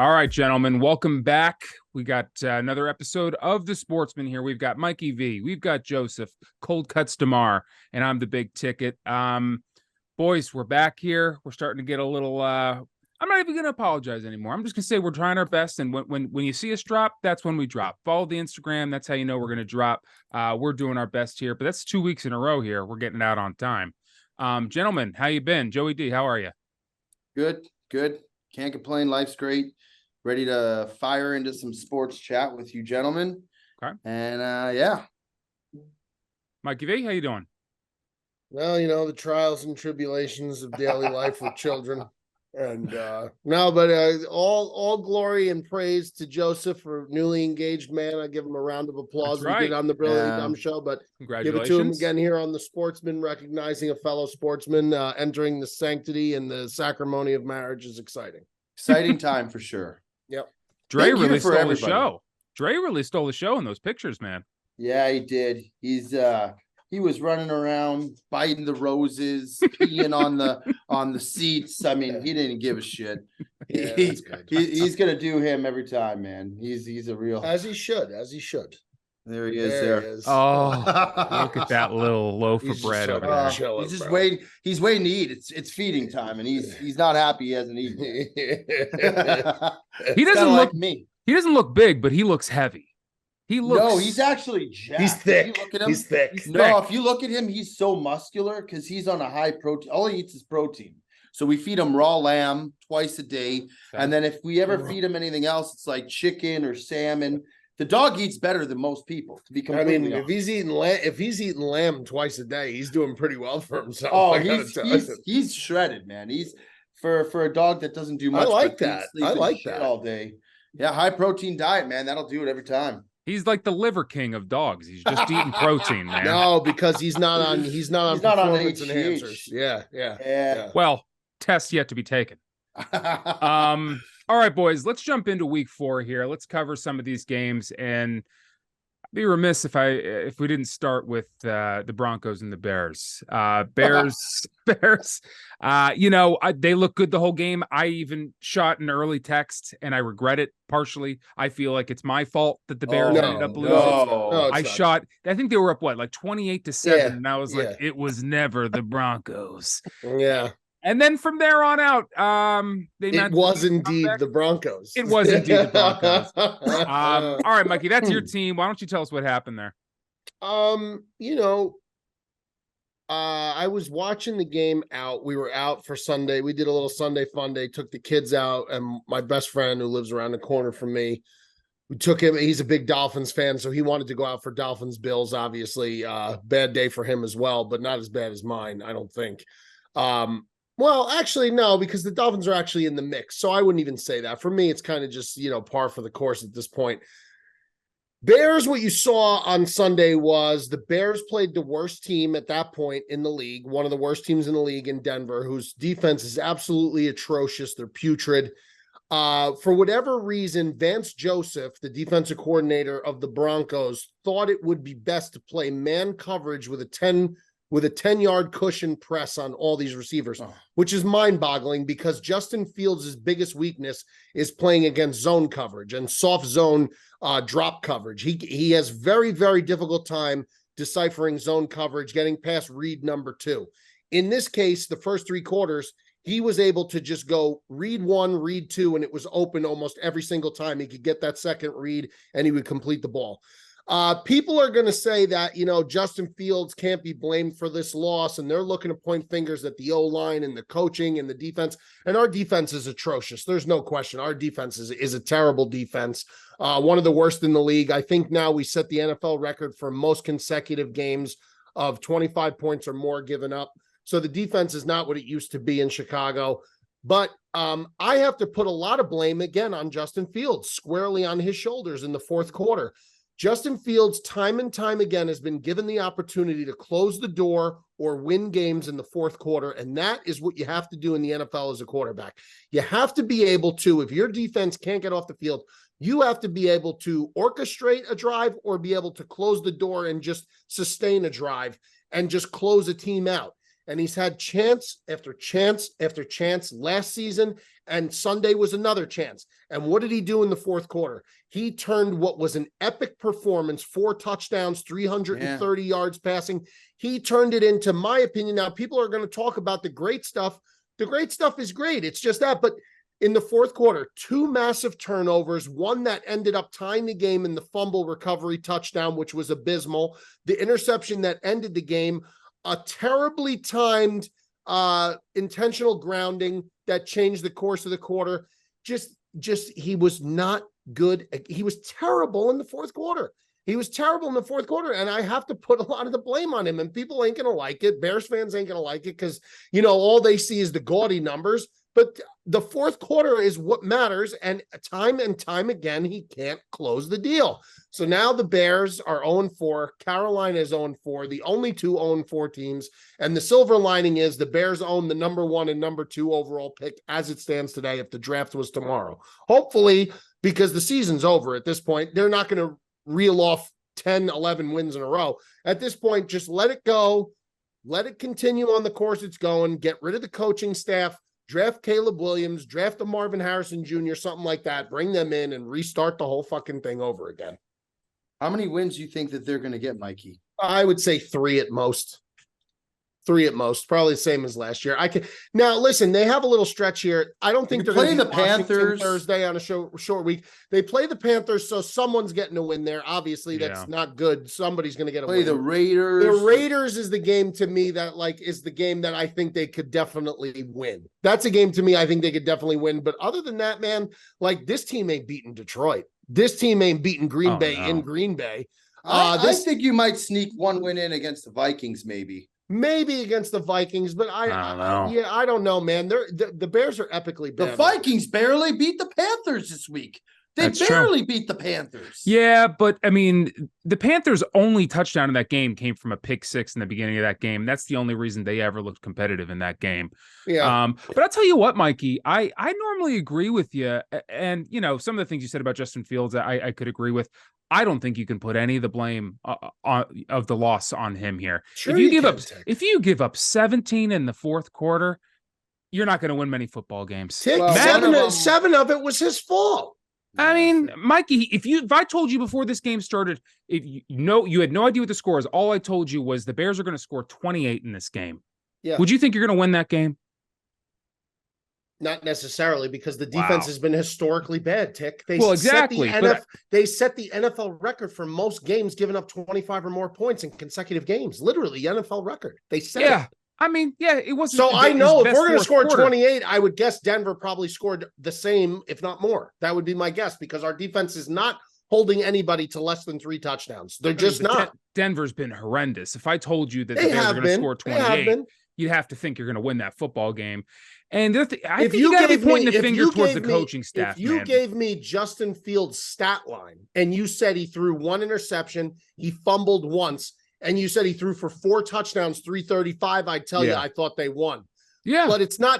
All right, gentlemen, welcome back. We got another episode of the Sportsmen here. We've got Mikey V, we've got Joseph, Cold Cuts Damar, and I'm the big ticket. Boys, we're back here. We're starting to get a little. I'm not even going to apologize anymore. I'm just going to say we're trying our best, and when you see us drop, that's when we drop. Follow the Instagram. That's how you know we're going to drop. We're doing our best here, but that's 2 weeks in a row here. We're getting it out on time. Gentlemen, how you been? Joey D, how are you? Good. Can't complain. Life's great. Ready to fire into some sports chat with you gentlemen. Okay. And yeah. Mikey V, how you doing? Well, the trials and tribulations of daily life with children. And all glory and praise to Joseph, for newly engaged man. I give him a round of applause. That's right. We did on the Brilliantly Dumb show, but give it to him again here on the Sportsman, recognizing a fellow sportsman, entering the sanctity and the sacrimony of marriage is exciting. Exciting time for sure. Yep. Dre really stole the show. Dre really stole the show in those pictures, man. Yeah, he did. He was running around, biting the roses, peeing on the seats. I mean, he didn't give a shit. Yeah, he's gonna do him every time, man. He's a real, as he should. There he is. There. He is. Oh, look at that little loaf of bread over there. Chilling, he's just bro. waiting. He's waiting to eat. It's feeding time, and he's not happy he hasn't eaten. He doesn't look like me. He doesn't look big, but he looks heavy. No, he's actually jacked. He's thick. He's thick. If you look at him, he's so muscular because he's on a high protein. All he eats is protein. So we feed him raw lamb twice a day. And then if we ever feed him anything else, it's like chicken or salmon. The dog eats better than most people, to be completely honest. if he's eating lamb twice a day, he's doing pretty well for himself. Oh, he's shredded, man. He's for a dog that doesn't do much. I like that all day. Yeah, high protein diet, man. That'll do it every time. He's like the liver king of dogs. He's just eating protein, man. No, because he's not on performance HGH. enhancers. Yeah. Well, test yet to be taken. All right, boys, let's jump into week 4 here. Let's cover some of these games, and I'd be remiss if we didn't start with the Broncos and the Bears. Bears. They look good the whole game. I even shot an early text, and I regret it partially. I feel like it's my fault that the Bears ended up losing. I think they were up, like 28-7, and I was like, it was never the Broncos. Yeah. And then from there on out, it was indeed the Broncos. It was indeed the Broncos. All right, Mikey, that's your team. Why don't you tell us what happened there? I was watching the game out. We were out for Sunday. We did a little Sunday fun day, took the kids out, and my best friend who lives around the corner from me, we took him. He's a big Dolphins fan, so he wanted to go out for Dolphins Bills, obviously. Bad day for him as well, but not as bad as mine, I don't think. Well, actually, no, because the Dolphins are actually in the mix. So I wouldn't even say that. For me, it's kind of just, par for the course at this point. Bears, what you saw on Sunday was the Bears played the worst team at that point in the league, one of the worst teams in the league in Denver, whose defense is absolutely atrocious. They're putrid. For whatever reason, Vance Joseph, the defensive coordinator of the Broncos, thought it would be best to play man coverage with a 10-yard cushion press on all these receivers, which is mind-boggling because Justin Fields' biggest weakness is playing against zone coverage and soft zone drop coverage. He has very, very difficult time deciphering zone coverage, getting past read number 2. In this case, the first 3 quarters, he was able to just go read 1, read 2, and it was open almost every single time. He could get that second read, and he would complete the ball. People are going to say that, Justin Fields can't be blamed for this loss, and they're looking to point fingers at the O-line and the coaching and the defense, and our defense is atrocious. There's no question. Our defense is a terrible defense, one of the worst in the league. I think now we set the NFL record for most consecutive games of 25 points or more given up. So the defense is not what it used to be in Chicago. But I have to put a lot of blame, again, on Justin Fields, squarely on his shoulders in the fourth quarter. Justin Fields, time and time again, has been given the opportunity to close the door or win games in the fourth quarter, and that is what you have to do in the NFL as a quarterback. You have to be able to, if your defense can't get off the field, you have to be able to orchestrate a drive or be able to close the door and just sustain a drive and just close a team out. And he's had chance after chance after chance last season And Sunday was another chance. And what did he do in the fourth quarter? He turned what was an epic performance, 4 touchdowns, 330 yards passing. He turned it into, my opinion, now people are going to talk about the great stuff. The great stuff is great. It's just that. But in the fourth quarter, 2 massive turnovers, one that ended up tying the game in the fumble recovery touchdown, which was abysmal. The interception that ended the game, a terribly timed intentional grounding that changed the course of the quarter. Just he was not good. He was terrible in the fourth quarter. He was terrible in the fourth quarter, and I have to put a lot of the blame on him, and people ain't going to like it. Bears fans ain't going to like it because, all they see is the gaudy numbers, but the fourth quarter is what matters, and time again, he can't close the deal. So now the Bears are 0-4. Carolina is 0-4, the only 2 0-4 teams, and the silver lining is the Bears own the number 1 and number 2 overall pick as it stands today if the draft was tomorrow. Hopefully, because the season's over at this point, they're not going to reel off 10, 11 wins in a row. At this point, just let it go. Let it continue on the course it's going. Get rid of the coaching staff. Draft Caleb Williams. Draft a Marvin Harrison Jr., something like that. Bring them in and restart the whole fucking thing over again. How many wins do you think that they're going to get, Mikey? I would say 3 at most. 3 at most, probably the same as last year. Now listen, they have a little stretch here. I don't think they're playing the Panthers Thursday on a short week. They play the Panthers, so someone's getting a win there. Obviously, that's not good. Somebody's going to get a win. The Raiders. The Raiders is the game to me that is the game that I think they could definitely win. That's a game to me I think they could definitely win. But other than that, man, this team ain't beating Detroit. This team ain't beating Green Bay in Green Bay. I think you might sneak 1 win in against the Vikings, Maybe against the Vikings, but I don't know. I don't know, man. The Bears are epically bad. The Vikings barely beat the Panthers this week. They barely beat the Panthers. Yeah, but I mean, the Panthers' only touchdown in that game came from a pick 6 in the beginning of that game. That's the only reason they ever looked competitive in that game. Yeah. But I'll tell you what, Mikey, I normally agree with you. And, some of the things you said about Justin Fields, I could agree with. I don't think you can put any of the blame of the loss on him here. Sure, if you give up 17 in the fourth quarter, you're not going to win many football games. 7 of it was his fault. I mean, Mikey, if I told you before this game started, if you had no idea what the score is, all I told you was the Bears are going to score 28 in this game. Yeah. Would you think you're going to win that game? Not necessarily, because the defense has been historically bad, Tick. They set the NFL record for most games giving up 25 or more points in consecutive games. Literally, NFL record. They set it. I mean, it wasn't. So I know if we're going to score 28, I would guess Denver probably scored the same, if not more. That would be my guess, because our defense is not holding anybody to less than 3 touchdowns. They're just not. Denver's been horrendous. If I told you that the Bears are going to score 28, you'd have to think you're going to win that football game. And I think you got to be pointing the finger towards the coaching staff. If you gave me Justin Fields' stat line and you said he threw 1 interception, he fumbled once, and you said he threw for 4 touchdowns, 335, I'd tell you I thought they won. Yeah. But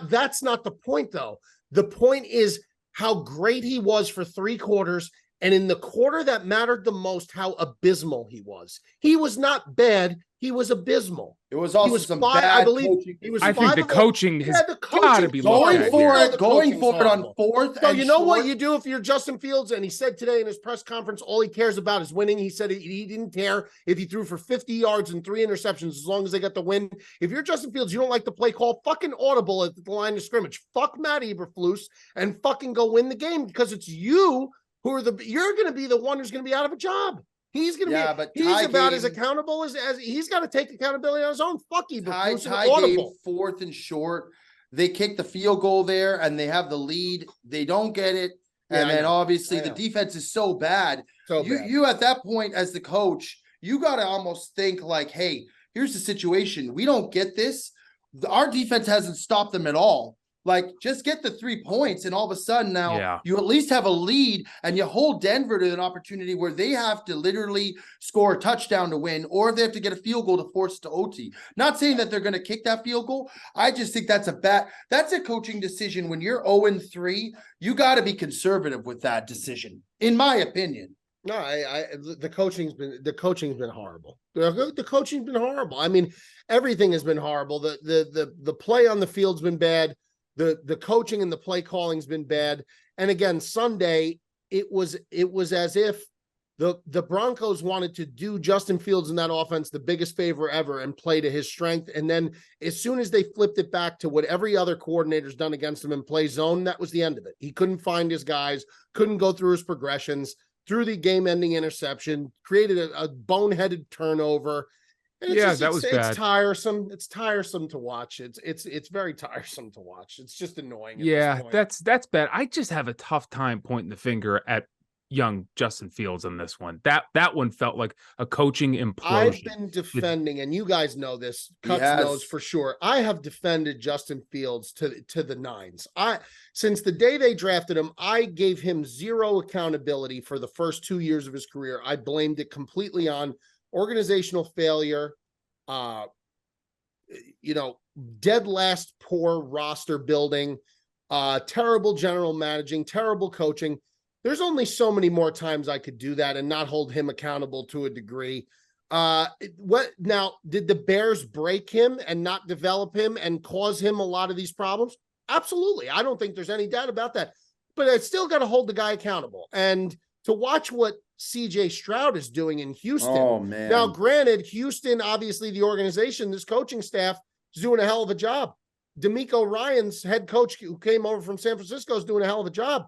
that's not the point, though. The point is how great he was for 3 quarters, and in the quarter that mattered the most, how abysmal he was. He was not bad. He was abysmal. It was also some bad coaching. I think the coaching has got to be going for it on 4th. So you know what you do if you're Justin Fields, and he said today in his press conference, all he cares about is winning. He said he didn't care if he threw for 50 yards and 3 interceptions as long as they got the win. If you're Justin Fields, you don't like the play call, fucking audible at the line of scrimmage. Fuck Matt Eberflus and fucking go win the game, because it's you who are you're going to be the one who's going to be out of a job. He's going to be. He's about as accountable as he's got to take accountability on his own. Fuck you. Ty game 4th and short. They kick the field goal there, and they have the lead. They don't get it, and then obviously the defense is so bad. You at that point as the coach, you got to almost think like, hey, here's the situation. We don't get this. Our defense hasn't stopped them at all. Like, just get the 3 points, and all of a sudden now you at least have a lead, and you hold Denver to an opportunity where they have to literally score a touchdown to win, or if they have to get a field goal to force it to OT. Not saying that they're going to kick that field goal. I just think that's a coaching decision. When you're 0-3, you got to be conservative with that decision, in my opinion. No, the coaching's been horrible. The coaching's been horrible. I mean, everything has been horrible. The play on the field's been bad. The coaching and the play calling's been bad. And again, Sunday, it was as if the Broncos wanted to do Justin Fields in that offense the biggest favor ever and play to his strength. And then as soon as they flipped it back to what every other coordinator's done against him in play zone, that was the end of it. He couldn't find his guys, couldn't go through his progressions, threw the game-ending interception, created a boneheaded turnover. And that was bad. It's tiresome. It's tiresome to watch. It's very tiresome to watch. It's just annoying. Yeah, that's bad. I just have a tough time pointing the finger at young Justin Fields on this one. That one felt like a coaching implosion. I've been defending, and you guys know this, Cuts knows for sure. I have defended Justin Fields to the nines. Since the day they drafted him, I gave him zero accountability for the first 2 years of his career. I blamed it completely on organizational failure, dead last poor roster building, terrible general managing, terrible coaching. There's only so many more times I could do that and not hold him accountable to a degree. What now? Did the Bears break him and not develop him and cause him a lot of these problems? Absolutely. I don't think there's any doubt about that. But I still got to hold the guy accountable. And to watch what CJ Stroud is doing in Houston. Oh, man. Now, granted, Houston, obviously the organization, this coaching staff is doing a hell of a job. D'Amico Ryan's head coach who came over from San Francisco is doing a hell of a job.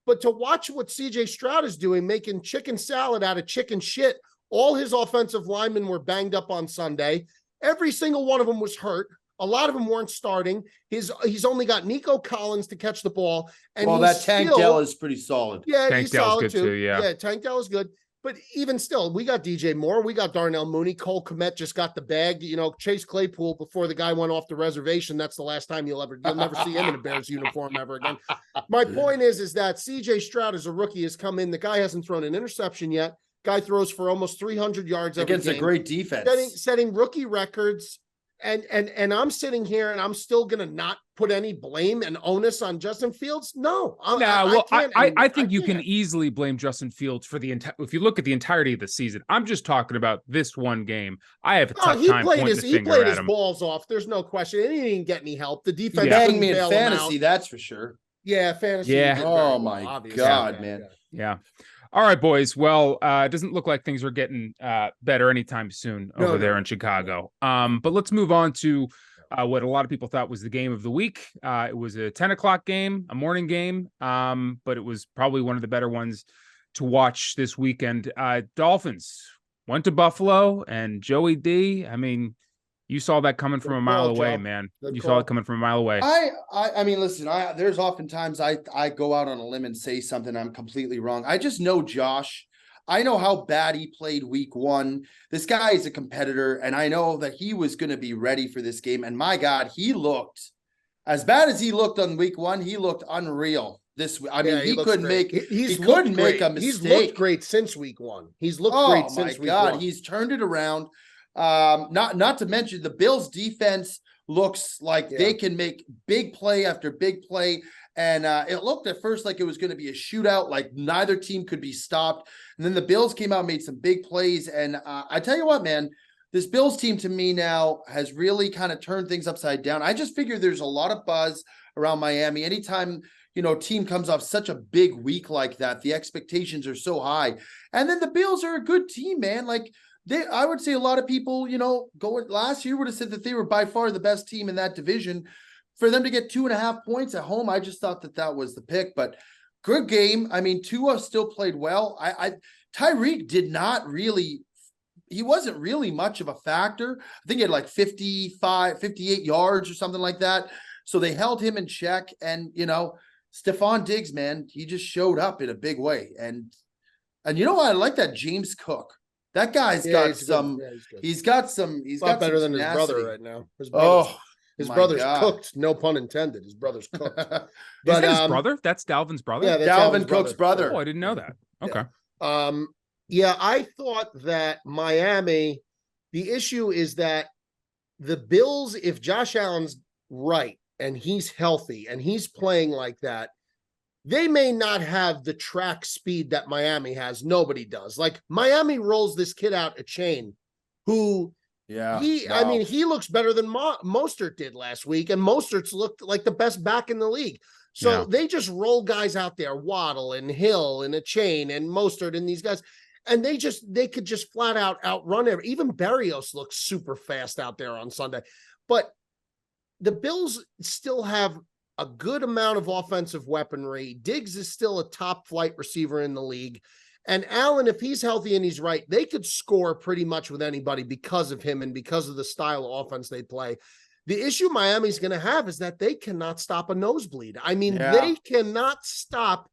But to watch what CJ Stroud is doing, making chicken salad out of chicken shit, all his offensive linemen were banged up on Sunday. Every single one of them was hurt. A lot of them weren't starting. He's only got Nico Collins to catch the ball. And that Tank Dell is pretty solid. Yeah, Tank he's Dell's solid good too. Yeah, Tank Dell is good. But even still, we got DJ Moore, we got Darnell Mooney, Cole Kmet just got the bag. Chase Claypool, before the guy went off the reservation, that's the last time you'll never see him in a Bears uniform ever again. My point is that CJ Stroud as a rookie has come in. The guy hasn't thrown an interception yet. Guy throws for almost 300 yards every against game, a great defense, setting rookie records. And I'm sitting here and I'm still going to not put any blame and onus on Justin Fields. No, I think you can easily blame Justin Fields for the entire. If you look at the entirety of the season, I'm just talking about this one game. I have a tough time pointing the finger at him. He played his balls off. There's no question. And he didn't get any help. The defense banged me in fantasy, that's for sure. Yeah, fantasy. Yeah. Oh my God, man. Yeah. All right, boys. Well, it doesn't look like things are getting better anytime soon over there in Chicago. But let's move on to what a lot of people thought was the game of the week. It was a 10 o'clock game, a morning game, but it was probably one of the better ones to watch this weekend. Dolphins went to Buffalo, and Joey D, I mean, you saw that coming from a mile away, man. You saw it coming from a mile away. I mean, listen, there's oftentimes I go out on a limb and say something I'm completely wrong. I just know Josh. I know how bad he played week one. This guy is a competitor, and I know that he was going to be ready for this game. And my God, he looked as bad as he looked on week one. He looked unreal. He couldn't make a mistake. He's looked great since week one. He's looked great since week one. He's turned it around. Not to mention the Bills defense looks like they can make big play after big play. And it looked at first like it was going to be a shootout, like neither team could be stopped. And then the Bills came out, made some big plays. And I tell you what, man, this Bills team to me now has really kind of turned things upside down. I just figure there's a lot of buzz around Miami. Anytime, team comes off such a big week like that, the expectations are so high. And then the Bills are a good team, man. Like, I would say a lot of people, going last year would have said that they were by far the best team in that division. For them to get 2.5 points at home, I just thought that was the pick. But good game. I mean, Tua still played well. Tyreek did not really. He wasn't really much of a factor. I think he had like 58 yards or something like that. So they held him in check. And Stephon Diggs, man, he just showed up in a big way. And you know what? I like that James Cook. That guy's got some. He's got better than his brother right now. His brother's cooked. No pun intended. His brother's cooked. But is that his brother? That's Dalvin's brother. Yeah, that's Dalvin Cook's brother. Oh, I didn't know that. Okay. I thought that Miami. The issue is that the Bills, if Josh Allen's right and he's healthy and he's playing like that, they may not have the track speed that Miami has. Nobody does. Like, Miami rolls this kid out a chain who Yeah. I mean, he looks better than Mostert did last week, and Mostert's looked like the best back in the league. So they just roll guys out there, Waddle and Hill and a chain and Mostert and these guys. And they could just flat out outrun him. Even Berrios looks super fast out there on Sunday. But the Bills still have a good amount of offensive weaponry. Diggs is still a top flight receiver in the league. And Allen, if he's healthy and he's right, they could score pretty much with anybody because of him and because of the style of offense they play. The issue Miami's going to have is that they cannot stop a nosebleed. I mean, they cannot stop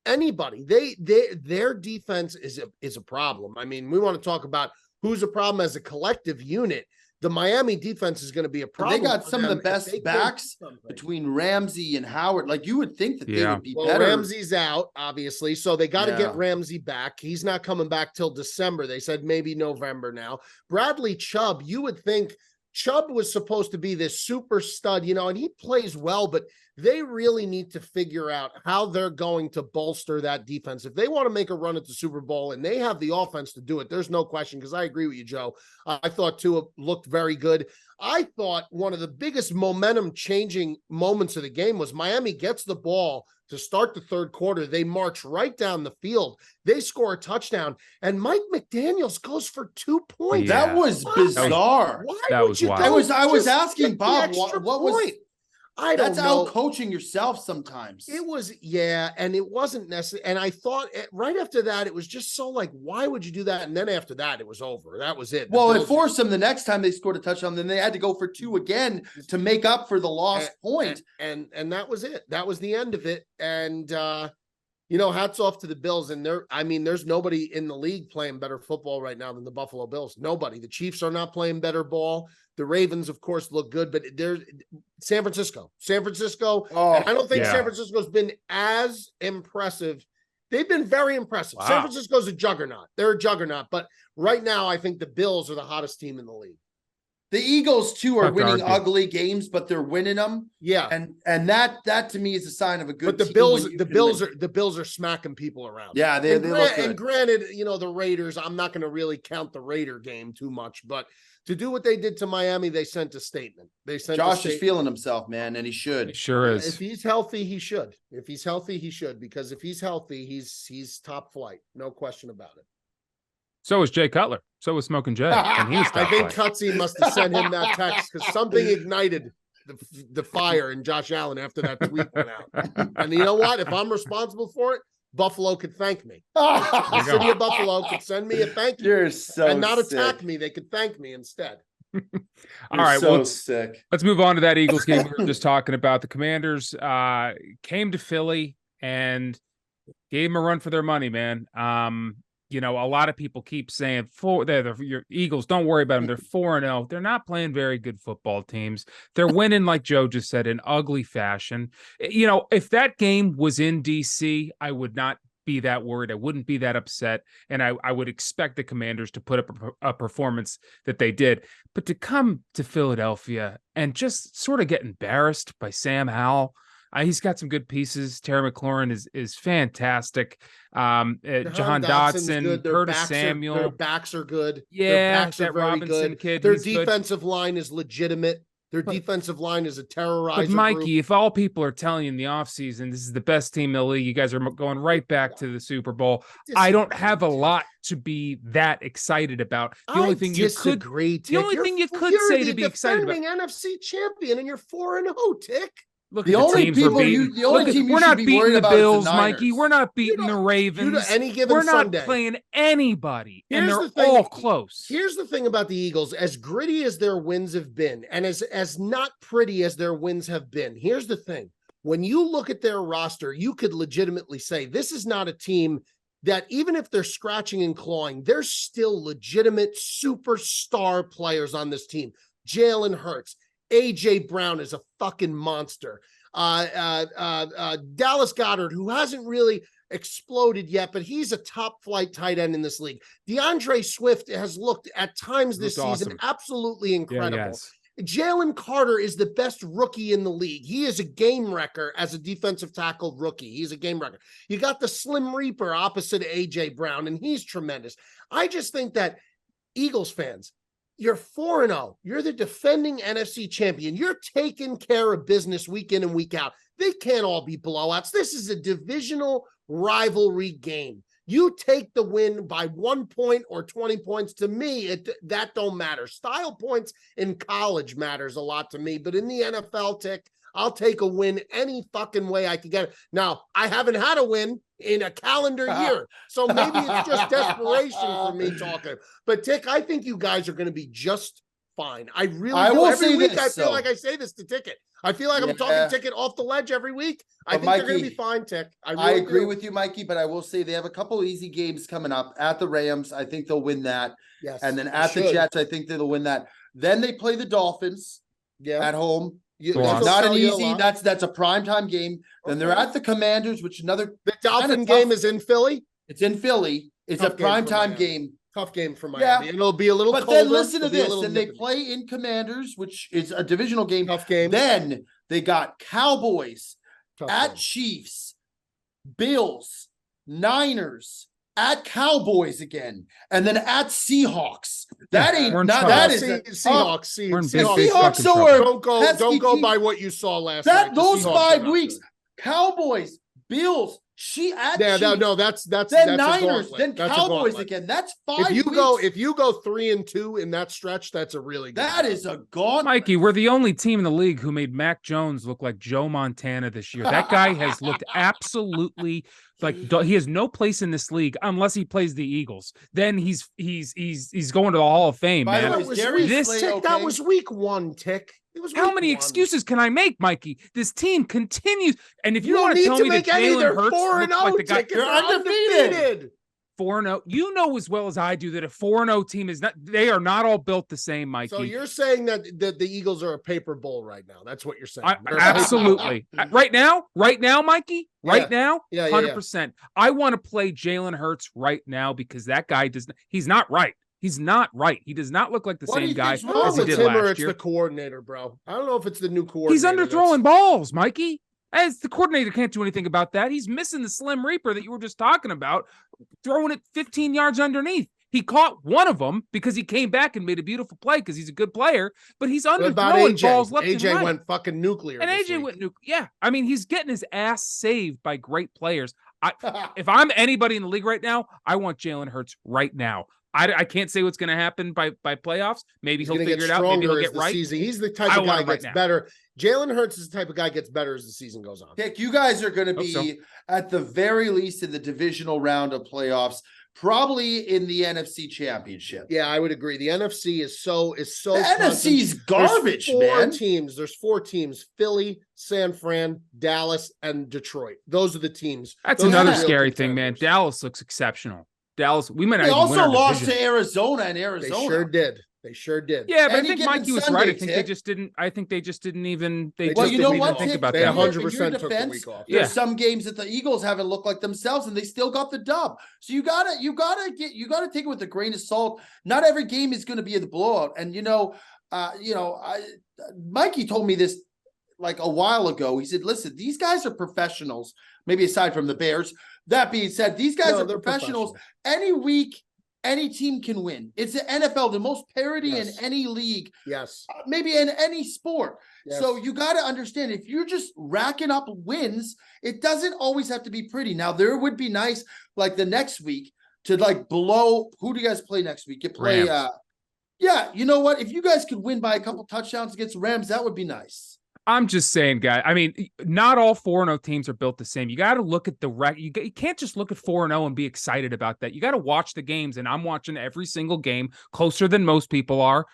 anybody. Their defense is a problem. I mean, we want to talk about who's a problem as a collective unit. The Miami defense is going to be a problem. They got some of the best backs between Ramsey and Howard. Like, you would think that they would be better. Ramsey's out, obviously, so they got to get Ramsey back. He's not coming back till December. They said maybe November now. Bradley Chubb, you would think Chubb was supposed to be this super stud, and he plays well, but they really need to figure out how they're going to bolster that defense. If they want to make a run at the Super Bowl, and they have the offense to do it, there's no question, because I agree with you, Joe. I thought Tua looked very good. I thought one of the biggest momentum-changing moments of the game was Miami gets the ball to start the third quarter. They march right down the field. They score a touchdown, and Mike McDaniels goes for 2 points. Yeah. That was bizarre. Why would you wild. I was asking Bob, what was I don't That's know. out coaching yourself sometimes. It was, and it wasn't necessary. And I thought right after that, it was just so like, why would you do that? And then after that, it was over. That was it. Well, it forced them the next time they scored a touchdown. Then they had to go for 2 again to make up for the lost point. And that was it. That was the end of it. And, hats off to the Bills. And there's nobody in the league playing better football right now than the Buffalo Bills. Nobody. The Chiefs are not playing better ball. The Ravens, of course, look good, but there's San Francisco. I don't think San Francisco's been as impressive. They've been very impressive. Wow. San Francisco's a juggernaut. They're a juggernaut. But right now, I think the Bills are the hottest team in the league. The Eagles, too, are winning ugly games, but they're winning them. Yeah. And that to me is a sign of a good team. But the Bills are smacking people around. Yeah, they look good. And granted, the Raiders, I'm not going to really count the Raider game too much, but to do what they did to Miami, they sent a statement. Josh is feeling himself, man, and he should. He sure is. If he's healthy, he should. Because if he's healthy, he's top flight. No question about it. So was Jay Cutler. So was Smoking Jay. And he was top I think Cutsy must have sent him that text because something ignited the fire in Josh Allen after that tweet went out. And you know what? If I'm responsible for it, Buffalo could thank me. The city of Buffalo could send me a thank you. You're so and not sick. Attack me. They could thank me instead. All right, so sick. Let's move on to that Eagles game we were just talking about. The Commanders came to Philly and gave them a run for their money, man. A lot of people keep saying your Eagles, don't worry about them. They're 4-0. They're not playing very good football teams. They're winning, like Joe just said, in ugly fashion. If that game was in DC, I would not be that worried. I wouldn't be that upset. And I would expect the Commanders to put up a performance that they did. But to come to Philadelphia and just sort of get embarrassed by Sam Howell, he's got some good pieces. Terry McLaurin is fantastic. Jahan Dotson, Curtis Samuel. Their backs are good. Yeah, their backs that are very Robinson good. kid. Their defensive line is legitimate. Their defensive line is a terrorizer. But Mikey, group. if all people are telling you in the offseason this is the best team in the league, you guys are going right back to the Super Bowl. I don't have a lot to be that excited about. The only thing you could say to be excited about. NFC champion and you're 4-0, Tick. Look, the only teams we're beating. We're not beating the Bills, Mikey. We're not beating the Ravens. Any given we're not Sunday. Playing anybody, and they're all close. Here's the thing about the Eagles: as gritty as their wins have been, and as not pretty as their wins have been, here's the thing: when you look at their roster, you could legitimately say this is not a team that, even if they're scratching and clawing, there's still legitimate superstar players on this team. Jalen Hurts. AJ Brown is a fucking monster. Dallas Goedert, who hasn't really exploded yet, but he's a top flight tight end in this league. DeAndre Swift has looked at times this season absolutely incredible. Yeah, yes. Jalen Carter is the best rookie in the league. He is a game wrecker as a defensive tackle rookie. He's a game wrecker. You got the Slim Reaper opposite AJ Brown, and he's tremendous. I just think that Eagles fans, You're 4-0. You're the defending NFC champion. You're taking care of business week in and week out. They can't all be blowouts. This is a divisional rivalry game. You take the win by 1 point or 20 points. To me, that don't matter. Style points in college matters a lot to me, but in the NFL, Tick, I'll take a win any fucking way I can get it. Now, I haven't had a win in a calendar year, so maybe it's just desperation for me talking. But Tick, I think you guys are going to be just fine. I really do. Every week I feel like I say this to Ticket. I feel like I'm talking Ticket off the ledge every week. I think they're going to be fine, Tick. I agree with you, Mikey, but I will say they have a couple of easy games coming up. At the Rams, I think they'll win that. Yes. And then at the Jets, I think they'll win that. Then they play the Dolphins at home. Not an easy. That's a primetime game. Then they're at the Commanders, which the Dolphin game is in Philly. It's in Philly. It's a primetime game. Tough game for Miami. And it'll be a little But colder. then listen to this. And they play in Commanders, which is a divisional game. Tough game. Then they got Cowboys at Chiefs, Bills, Niners, at Cowboys again, and then at Seahawks. That ain't not that is Seahawks. Seahawks don't go by what you saw last night. Those 5 weeks, Cowboys, Bills, Chiefs, then Niners, then Cowboys again. That's 5 weeks. If you go 3-2 in that stretch, that's a really good. That is a gauntlet. Mikey, we're the only team in the league who made Mac Jones look like Joe Montana this year. That guy has looked absolutely like he has no place in this league unless he plays the Eagles. Then he's going to the Hall of Fame, man. That was week 1, Tick. How many excuses can I make, Mikey? This team continues, and if you want to tell me that Jalen Hurts looks like the guy, they're undefeated. 4-0. You know as well as I do that a 4-0 team is not. They are not all built the same, Mikey. So you're saying that the Eagles are a paper bowl right now? That's what you're saying? Absolutely. Right now, Mikey. Right now, 100%. I want to play Jalen Hurts right now because that guy he's not right. He's not right. He does not look like the same guy as he did last year. It's the coordinator, bro. I don't know if it's the new coordinator. He's underthrowing balls, Mikey. As the coordinator can't do anything about that. He's missing the Slim Reaper that you were just talking about, throwing it 15 yards underneath. He caught one of them because he came back and made a beautiful play because he's a good player, but he's underthrowing balls left and right. AJ went fucking nuclear. And AJ went nuclear. Yeah. I mean, he's getting his ass saved by great players. If I'm anybody in the league right now, I want Jalen Hurts right now. I can't say what's going to happen by playoffs. Maybe he'll figure it out. Maybe he'll get right. He's the type of guy that gets better. Jalen Hurts is the type of guy that gets better as the season goes on. Dick, you guys are going to be at the very least in the divisional round of playoffs, probably in the NFC Championship. Yeah, I would agree. The NFC is so. The NFC's garbage, man. There's 4 teams: Philly, San Fran, Dallas, and Detroit. Those are the teams. That's another scary thing, man. Dallas looks exceptional. Dallas, we might not even also win our lost division. to Arizona and Arizona. They sure did. Yeah, but I think Mikey was right. I think they just didn't even think about they that. 100% took the week off. There's some games that the Eagles haven't looked like themselves and they still got the dub. So you gotta take it with a grain of salt. Not every game is going to be a blowout. And Mikey told me this like a while ago. He said, listen, these guys are professionals, maybe aside from the Bears. That being said, these guys are professionals. Any week, any team can win. It's the NFL, the most parity in any league. Yes. Maybe in any sport. Yes. So you got to understand, if you're just racking up wins, it doesn't always have to be pretty. Now, there would be nice, like the next week, to like blow. Who do you guys play next week? You play, you know what? If you guys could win by a couple touchdowns against the Rams, that would be nice. I'm just saying, guys. I mean, not all 4-0 teams are built the same. You got to look at the you can't just look at 4-0 and be excited about that. You got to watch the games, and I'm watching every single game closer than most people are.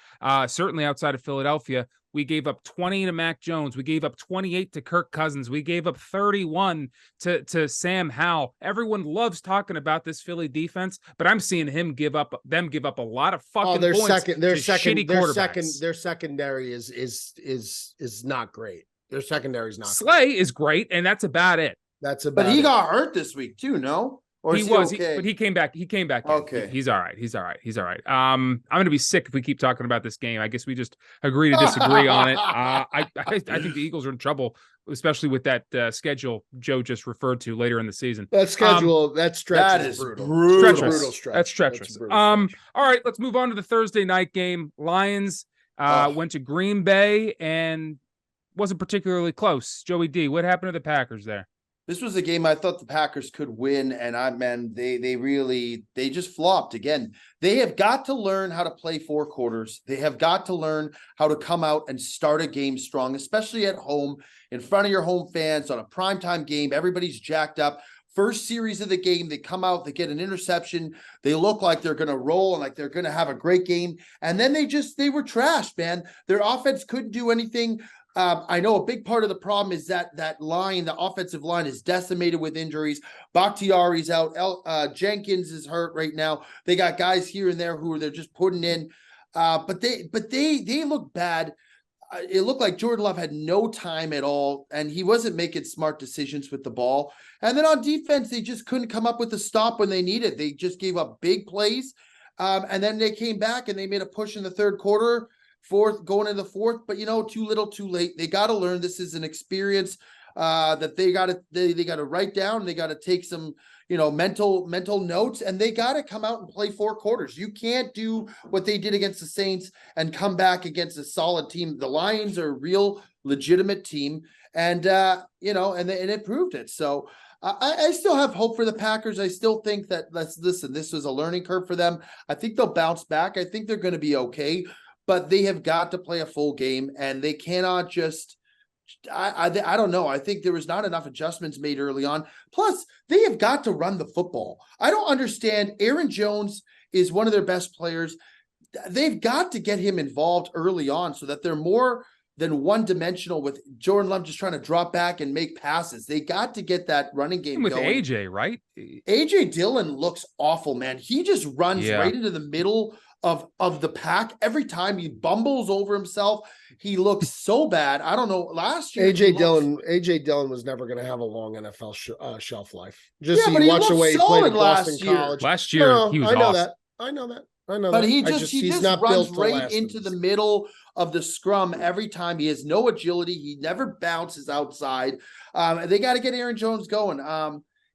Certainly outside of Philadelphia, we gave up 20 to Mac Jones. We gave up 28 to Kirk Cousins. We gave up 31 to Sam Howell. Everyone loves talking about this Philly defense, but I'm seeing give up a lot of fucking points. Their secondary is not great. Their secondary is not. Slay is great, and that's about it. But he got hurt this week too. No. Or he is was, okay? but he came back. He came back. Okay. He's all right. He's all right. He's all right. I'm going to be sick if we keep talking about this game. I guess we just agree to disagree on it. I think the Eagles are in trouble, especially with that schedule Joe just referred to later in the season. That schedule, that stretch that is is brutal. Brutal Stretch. That's treacherous. Stretch. All right, let's move on to the Thursday night game. Lions went to Green Bay and wasn't particularly close. Joey D, what happened to the Packers there? This was a game I thought the Packers could win, and they just flopped again. They have got to learn how to play 4 quarters. They have got to learn how to come out and start a game strong, especially at home, in front of your home fans on a primetime game. Everybody's jacked up. First series of the game, they come out, they get an interception. They look like they're going to roll and like they're going to have a great game. And then they were trashed, man. Their offense couldn't do anything. I know a big part of the problem is that line, the offensive line, is decimated with injuries. Bakhtiari's out. Jenkins is hurt right now. They got guys here and there who they're just putting in. But they look bad. It looked like Jordan Love had no time at all, and he wasn't making smart decisions with the ball. And then on defense, they just couldn't come up with a stop when they needed. They just gave up big plays. And then they came back and they made a push in the third quarter. Going into the fourth, but too little, too late. They got to learn. This is an experience that they got to write down. They got to take some, mental notes, and they got to come out and play 4 quarters. You can't do what they did against the Saints and come back against a solid team. The Lions are a real legitimate team, and and it proved it. So I still have hope for the Packers. I still think that this was a learning curve for them. I think they'll bounce back. I think they're going to be okay. But they have got to play a full game, and they cannot just I don't know. I think there was not enough adjustments made early on. Plus, they have got to run the football. I don't understand. Aaron Jones is one of their best players. They've got to get him involved early on so that they're more than one-dimensional with Jordan Love just trying to drop back and make passes. They got to get that running game with going. AJ, right? AJ Dillon looks awful, man. He just runs right into the middle of the pack. Every time he bumbles over himself, he looks so bad. I don't know. Last year, AJ Dillon was never going to have a long NFL shelf life. Just but you watch the way he played at Boston year. College. Last year, he was awesome. I know that. But he just runs right into the middle of the scrum every time. He has no agility. He never bounces outside. They got to get Aaron Jones going.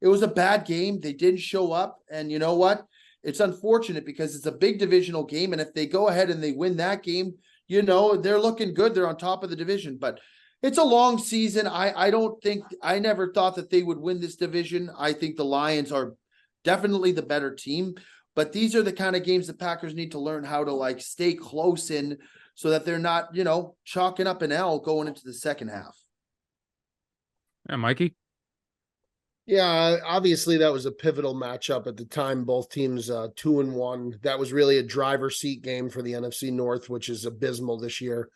It was a bad game. They didn't show up. And you know what? It's unfortunate because it's a big divisional game. And if they go ahead and they win that game, they're looking good. They're on top of the division. But it's a long season. I never thought that they would win this division. I think the Lions are definitely the better team. But these are the kind of games the Packers need to learn how to stay close in so that they're not, chalking up an L going into the second half. Yeah, Mikey? Yeah, obviously that was a pivotal matchup at the time. Both teams 2-1. That was really a driver's seat game for the NFC North, which is abysmal this year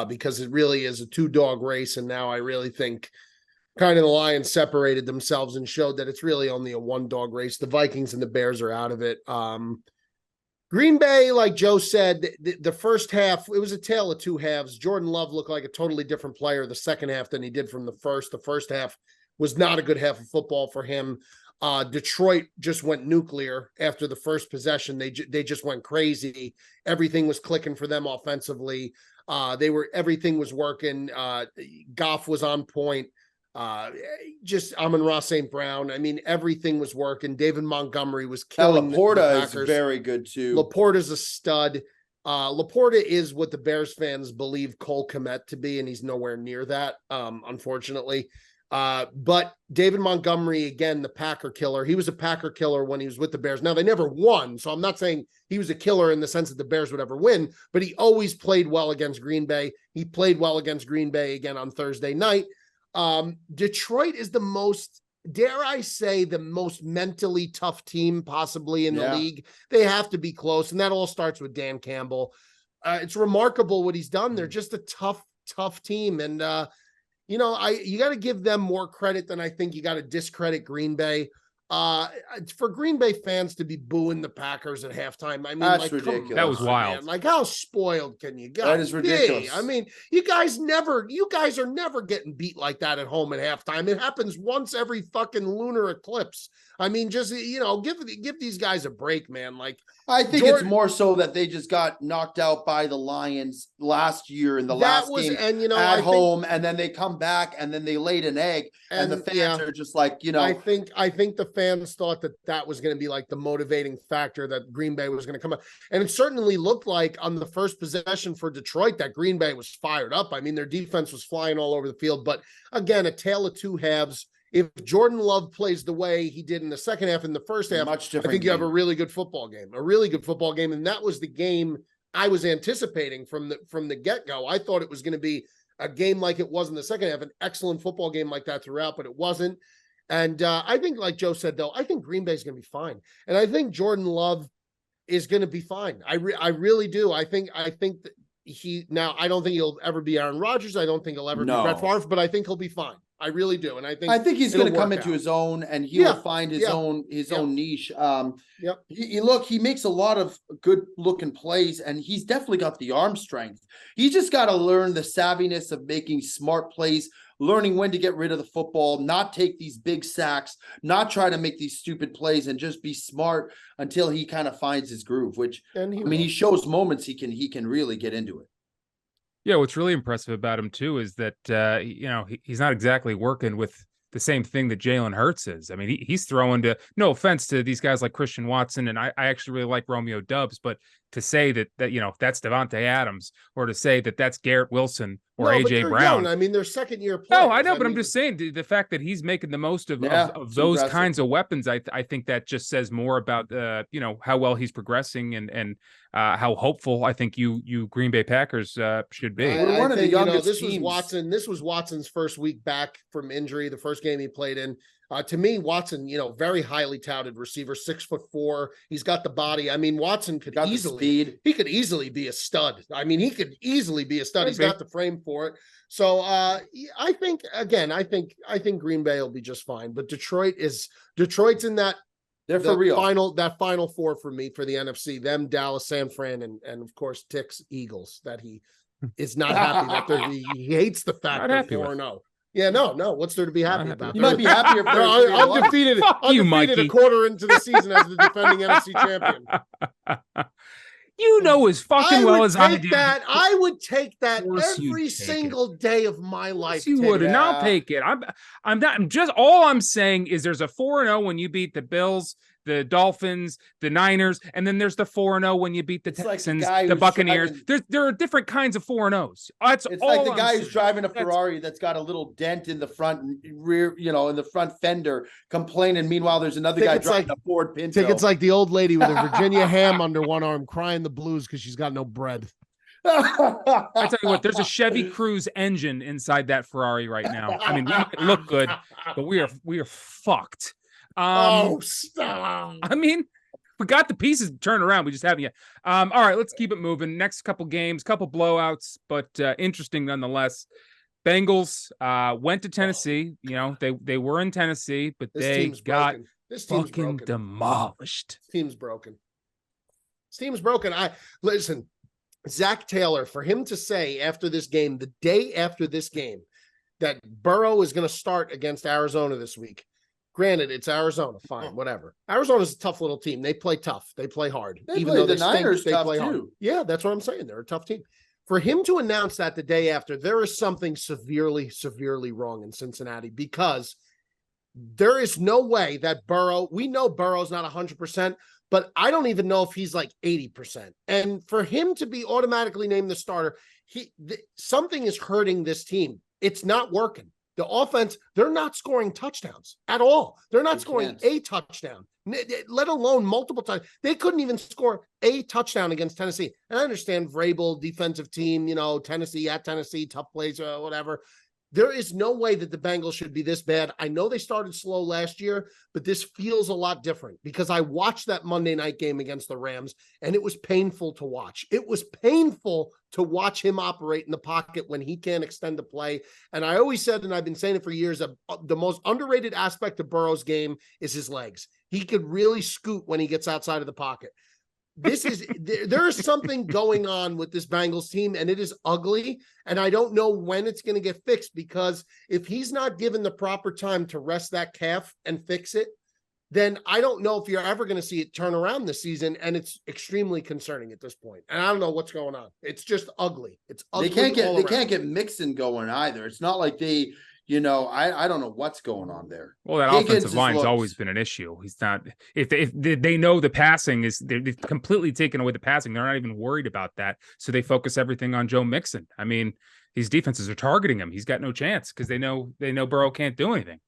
because it really is a 2-dog race. And now I really think kind of the Lions separated themselves and showed that it's really only a 1-dog race. The Vikings and the Bears are out of it. Green Bay, like Joe said, the first half, it was a tale of 2 halves. Jordan Love looked like a totally different player the second half than he did from the first. The first half was not a good half of football for him. Detroit just went nuclear after the first possession. They just went crazy. Everything was clicking for them offensively. Everything was working. Goff was on point. Just Amon-Ra St. Brown. I mean, everything was working. David Montgomery was killing. Laporta is very good too. Laporta's a stud. Laporta is what the Bears fans believe Cole Kmet to be, and he's nowhere near that, unfortunately. But David Montgomery, again, the Packer killer. He was a Packer killer when he was with the Bears. Now, they never won, so I'm not saying he was a killer in the sense that the Bears would ever win, but he always played well against Green Bay. He played well against Green Bay again on Thursday night. Detroit is the most, dare I say, the most mentally tough team possibly in the league. They have to be close, and that all starts with Dan Campbell. It's remarkable what he's done. They're just a tough team, and you got to give them more credit than I think you got to discredit Green Bay. For Green Bay fans to be booing the Packers at halftime, I mean, That's like, ridiculous. That was wild. Man. Like, how spoiled can you guys That is ridiculous. be? I mean, you guys are never getting beat like that at home at halftime. It happens once every fucking lunar eclipse. I mean, just, give these guys a break, man. Like, I think it's more so that they just got knocked out by the Lions last year in the last game at home, and then they come back and then they laid an egg, and the fans are just like, I think the fans thought that was going to be like the motivating factor that Green Bay was going to come up, and it certainly looked like on the first possession for Detroit that Green Bay was fired up. I mean, their defense was flying all over the field, but again, a tale of two halves. If Jordan Love plays the way he did in the second half, in the first half, much different. I think you have a really good football game, and that was the game I was anticipating from the get-go. I thought it was going to be a game like it was in the second half, an excellent football game like that throughout, but it wasn't. And I think, like Joe said, though, I think Green Bay is going to be fine, and I think Jordan Love is going to be fine. I really do. I think that I don't think he'll ever be Aaron Rodgers. I don't think he'll ever be Brett Favre, but I think he'll be fine. I really do. And I think he's going to come into his own, and he will find his own niche. He makes a lot of good looking plays, and he's definitely got the arm strength. He's just got to learn the savviness of making smart plays, learning when to get rid of the football, not take these big sacks, not try to make these stupid plays, and just be smart until he kind of finds his groove, he shows moments he can really get into it. Yeah, what's really impressive about him too is that he's not exactly working with the same thing that Jalen Hurts is. I mean, he's throwing to, no offense to these guys like Christian Watson, and I actually really like Romeo Doubs, but to say that that's Devontae Adams, or to say that that's Garrett Wilson or AJ Brown. Young. I mean, they're second year players. No, I know, but I'm just saying the fact that he's making the most of those kinds of weapons. I think that just says more about how well he's progressing and how hopeful I think you Green Bay Packers should be. One of the youngest this teams. This was Watson's first week back from injury, the first game he played in. To me, Watson, very highly touted receiver, 6'4". He's got the body. I mean, Watson could easily be a stud. I mean, he could easily be a stud. He's got the frame for it. So I think Green Bay will be just fine. But Detroit's in that. They're for real. Final four for me for the NFC. Them, Dallas, San Fran, and of course Tick's Eagles. That he is not happy that he hates the fact that 4-0. Yeah, no. What's there to be happy about? You might be happier. Undefeated a quarter into the season as the defending NFC champion. You know as fucking well as I do. I would take that every single day of my life. You would, and I'll take it. All I'm saying is there's a 4-0 when you beat the Bills, the Dolphins, the Niners, and then there's the 4-0 when you beat the Texans, the Buccaneers. There are different kinds of 4-0s. It's like the guy who's driving a Ferrari that's got a little dent in the front rear, in the front fender, complaining. Meanwhile, there's another guy driving a Ford Pinto. I think it's like the old lady with a Virginia ham under one arm, crying the blues because she's got no bread. I tell you what, there's a Chevy Cruze engine inside that Ferrari right now. I mean, we might look good, but we are fucked. Stop. I mean, we got the pieces to turn around. We just haven't yet. All right, let's keep it moving. Next couple games, couple blowouts, but interesting nonetheless. Bengals went to Tennessee. They were in Tennessee, but they got fucking demolished. This team's broken. Listen, Zach Taylor, for him to say after this game, the day after this game, that Burrow is going to start against Arizona this week. Granted, it's Arizona. Fine, whatever. Arizona's a tough little team. They play tough. They play hard. Even though the Niners they play hard. Too. Yeah, that's what I'm saying. They're a tough team. For him to announce that the day after, there is something severely, severely wrong in Cincinnati, because there is no way that we know Burrow's not 100%, but I don't even know if he's like 80%. And for him to be automatically named the starter, something is hurting this team. It's not working. The offense, they're not scoring touchdowns at all. They're not scoring a touchdown, let alone multiple times. They couldn't even score a touchdown against Tennessee. And I understand Vrabel, defensive team, Tennessee, tough plays, whatever. There is no way that the Bengals should be this bad. I know they started slow last year, but this feels a lot different because I watched that Monday night game against the Rams, and it was painful to watch. It was painful to watch him operate in the pocket when he can't extend the play. And I always said, and I've been saying it for years, that the most underrated aspect of Burrow's game is his legs. He could really scoot when he gets outside of the pocket. There is something going on with this Bengals team, and it is ugly. And I don't know when it's going to get fixed, because if he's not given the proper time to rest that calf and fix it, then I don't know if you're ever going to see it turn around this season. And it's extremely concerning at this point. And I don't know what's going on. It's just ugly. It's ugly. They can't get Mixon going either. It's not like they, I don't know what's going on there. Well, that offensive line's always been an issue. He's not, if they know the passing is, they've completely taken away the passing. They're not even worried about that. So they focus everything on Joe Mixon. I mean, these defenses are targeting him. He's got no chance because they know Burrow can't do anything.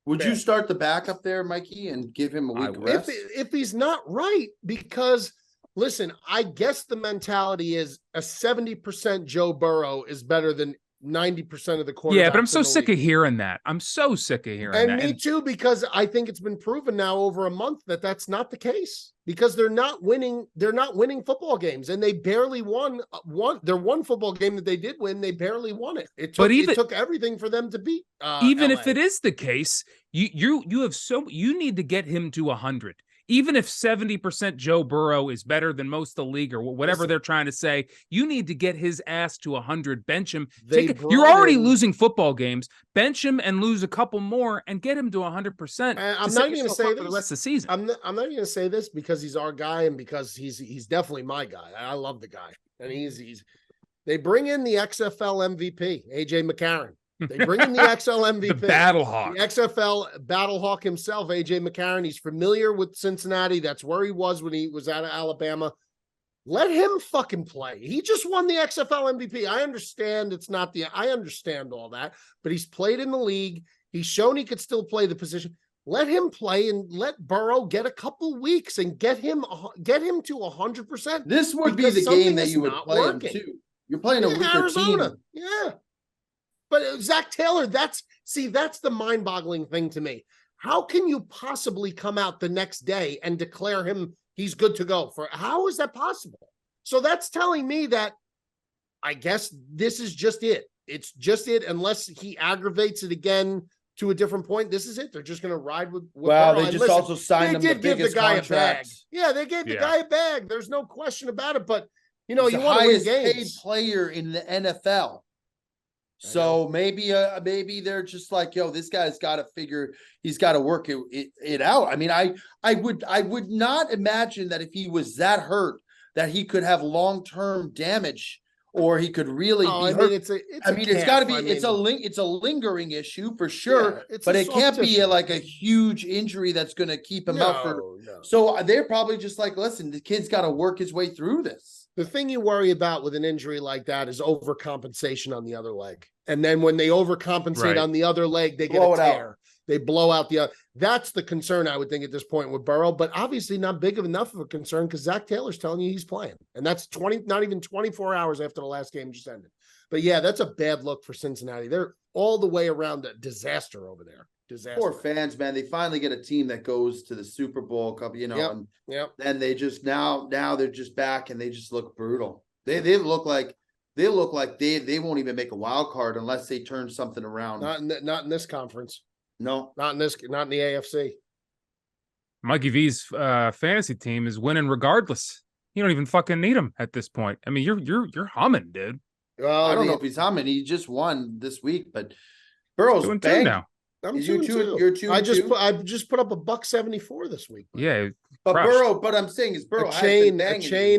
Would you start the backup there, Mikey, and give him a week rest? If he's not right, because listen, I guess the mentality is a 70% Joe Burrow is better than 90% of the quarterbacks. Yeah, but I'm so sick of hearing that. I'm so sick of hearing that. And me too, because I think it's been proven now over a month that that's not the case, because they're not winning football games, and they barely won their one football game that they did win. They barely won it. It took everything for them to beat. Even LA. if it is the case, you need to get him to 100. Even if 70% Joe Burrow is better than most of the league or whatever they're trying to say, you need to get his ass to 100, bench him. You're already losing football games. Bench him and lose a couple more and get him to 100%. I'm not even going to say this for the rest of the season. I'm not even going to say this because he's our guy and because he's definitely my guy. I love the guy. And they bring in the XFL MVP, AJ McCarron. They bring in the XL MVP, the Battlehawk, the XFL Battlehawk himself, AJ McCarron. He's familiar with Cincinnati. That's where he was when he was out of Alabama. Let him fucking play. He just won the XFL MVP. I understand I understand all that, but he's played in the league. He's shown he could still play the position. Let him play and let Burrow get a couple weeks and get him to 100%. This would be the game that you would play him too. You're playing a weaker Arizona. team. Yeah. But Zach Taylor, that's the mind-boggling thing to me. How can you possibly come out the next day and declare him he's good to go? How is that possible? So that's telling me that I guess this is just it. It's just it, unless he aggravates it again to a different point. This is it. They're just going to ride with well, they just also signed him the biggest contract. Yeah, they gave the guy a bag. There's no question about it. But, you want to win games. Paid player in the NFL. So maybe they're just like, yo, this guy's got to he's got to work it out. I mean, I would not imagine that if he was that hurt that he could have long-term damage or he could really be hurt. It's got to be, it's a lingering issue for sure, but it can't be a huge injury that's going to keep him out for. No. So they're probably just like, listen, the kid's got to work his way through this. The thing you worry about with an injury like that is overcompensation on the other leg. And then when they overcompensate on the other leg, they get a tear. They blow out the other. That's the concern, I would think, at this point with Burrow, but obviously not big enough of a concern because Zach Taylor's telling you he's playing. And that's not even 24 hours after the last game just ended. But yeah, that's a bad look for Cincinnati. They're all the way around a disaster over there. Disaster. Poor fans, man. They finally get a team that goes to the Super Bowl, and then they just now they're just back and they just look brutal. They look like they won't even make a wild card unless they turn something around. Not in this conference. No, not in the AFC. Mikey V's fantasy team is winning regardless. You don't even fucking need him at this point. I mean, you're humming, dude. Well, I don't know if he's humming. He just won this week, but Burrow's banging now. I'm 2-2. You're 2-2. I just put up $174 this week. Yeah, but Burrow. But I'm saying is Burrow a chain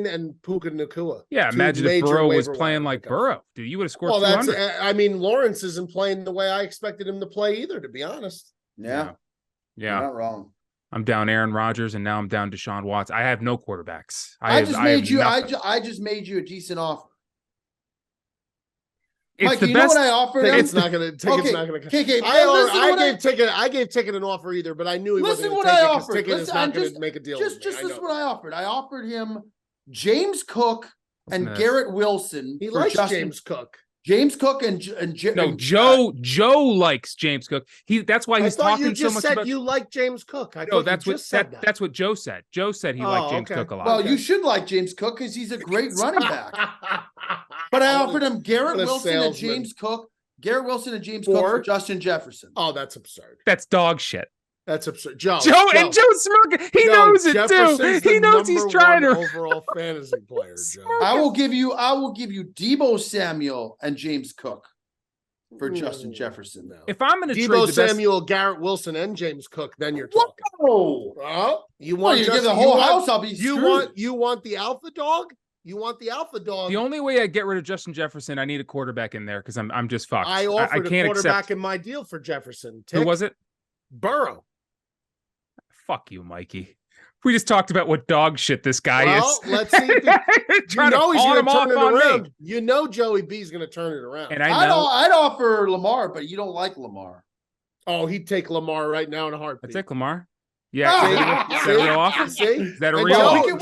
and Puka Nacua. Yeah, imagine if Burrow was playing like Burrow, dude. You would have scored 200. Lawrence isn't playing the way I expected him to play either. To be honest. Yeah. You're not wrong. I'm down Aaron Rodgers, and now I'm down Deshaun Watson. I have no quarterbacks. I just made you a decent offer. It's Mike, the you best. know what I offered him? Ticket's not gonna. I gave Ticket an offer either, but I knew he wasn't going to take it because Ticket is not going to make a deal. Just this is what I offered. I offered him James Cook and Garrett Wilson. He likes James Cook. James Cook Joe likes James Cook. That's why he's talking so much about. You like James Cook. That's what Joe said. Joe said he liked James Cook a lot. Well, you should like James Cook because he's a great running back. But I offered him Garrett Wilson and James Cook for Justin Jefferson. Oh, that's absurd. That's dog shit. That's absurd. Joe and Joe's smirking. He knows it too. He knows he's trying to overall fantasy player. Joe. I will give you Deebo Samuel and James Cook for Justin Jefferson. Now, if I'm going to trade Deebo Samuel, Garrett Wilson, and James Cook, then you're talking. Whoa! Well, you want you give the whole house? I'll be screwed. You want the alpha dog? You want the alpha dog? The only way I get rid of Justin Jefferson, I need a quarterback in there because I'm just fucked. I offered a quarterback in my deal for Jefferson. Who was it? Burrow. Fuck you, Mikey. We just talked about what dog shit this guy is. Let's see. He's going to turn it around. You know Joey B's going to turn it around. And I'd offer Lamar, but you don't like Lamar. Oh, he'd take Lamar right now in a heartbeat. I'd take Lamar. Yeah. Is that a real offer? See? Is that a real offer?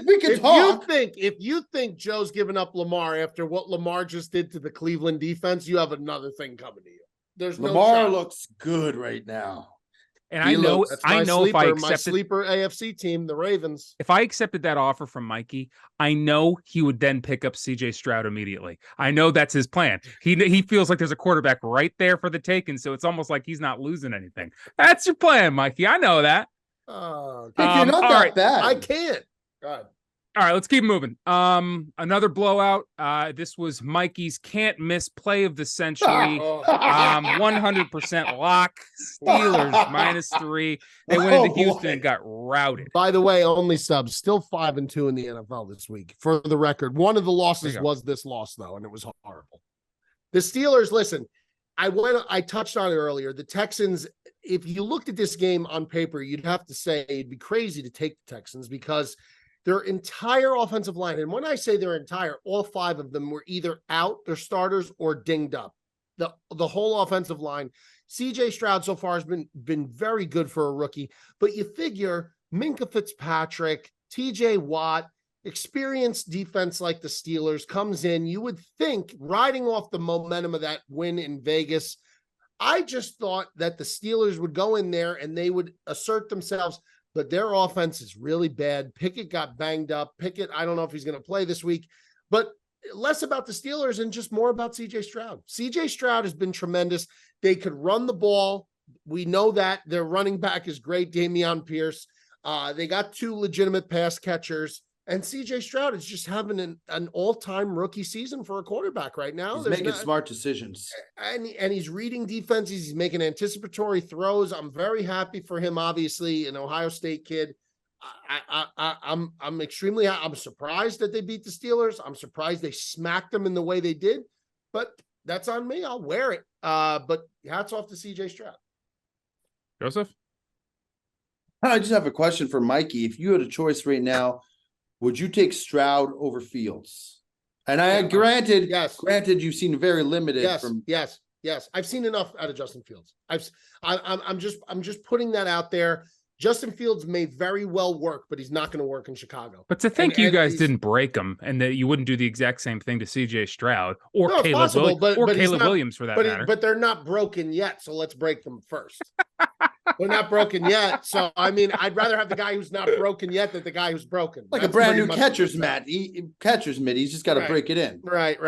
We can talk. If you think Joe's giving up Lamar after what Lamar just did to the Cleveland defense, you have another thing coming to you. There's Lamar looks good right now. And I know if I accepted my sleeper AFC team, the Ravens. If I accepted that offer from Mikey, I know he would then pick up CJ Stroud immediately. I know that's his plan. He feels like there's a quarterback right there for the taking, so it's almost like he's not losing anything. That's your plan, Mikey. I know that. Oh, you're not that bad. I can't. God. All right, let's keep moving. Another blowout. This was Mikey's can't miss play of the century. 100% lock. Steelers -3. They went into Houston and got routed. By the way, only subs. Still 5-2 in the NFL this week. For the record, one of the losses was this loss though, and it was horrible. The Steelers. Listen, I touched on it earlier. The Texans. If you looked at this game on paper, you'd have to say it'd be crazy to take the Texans because their entire offensive line, and when I say their entire, all 5 of them were either out, their starters, or dinged up. The whole offensive line. CJ Stroud so far has been very good for a rookie, but you figure Minkah Fitzpatrick, TJ Watt, experienced defense like the Steelers comes in. You would think, riding off the momentum of that win in Vegas, I just thought that the Steelers would go in there and they would assert themselves. But their offense is really bad. Pickett got banged up. Pickett, I don't know if he's going to play this week, but less about the Steelers and just more about CJ Stroud. CJ Stroud has been tremendous. They could run the ball. We know that. Their running back is great, Dameon Pierce. They got 2 legitimate pass catchers. And CJ Stroud is just having an all-time rookie season for a quarterback right now. He's making smart decisions. And he's reading defenses. He's making anticipatory throws. I'm very happy for him, obviously, an Ohio State kid. I'm surprised that they beat the Steelers. I'm surprised they smacked them in the way they did. But that's on me. I'll wear it. But hats off to CJ Stroud. Joseph? I just have a question for Mikey. If you had a choice right now, would you take Stroud over Fields? And granted, you've seen very limited. Yes. I've seen enough out of Justin Fields. I'm just putting that out there. Justin Fields may very well work, but he's not going to work in Chicago. But to think you guys didn't break him and that you wouldn't do the exact same thing to CJ Stroud or Caleb Williams for that matter. But they're not broken yet, so let's break them first. They're not broken yet. So, I mean, I'd rather have the guy who's not broken yet than the guy who's broken. Like a brand new catcher's mitt. He's just got to break it in. Right.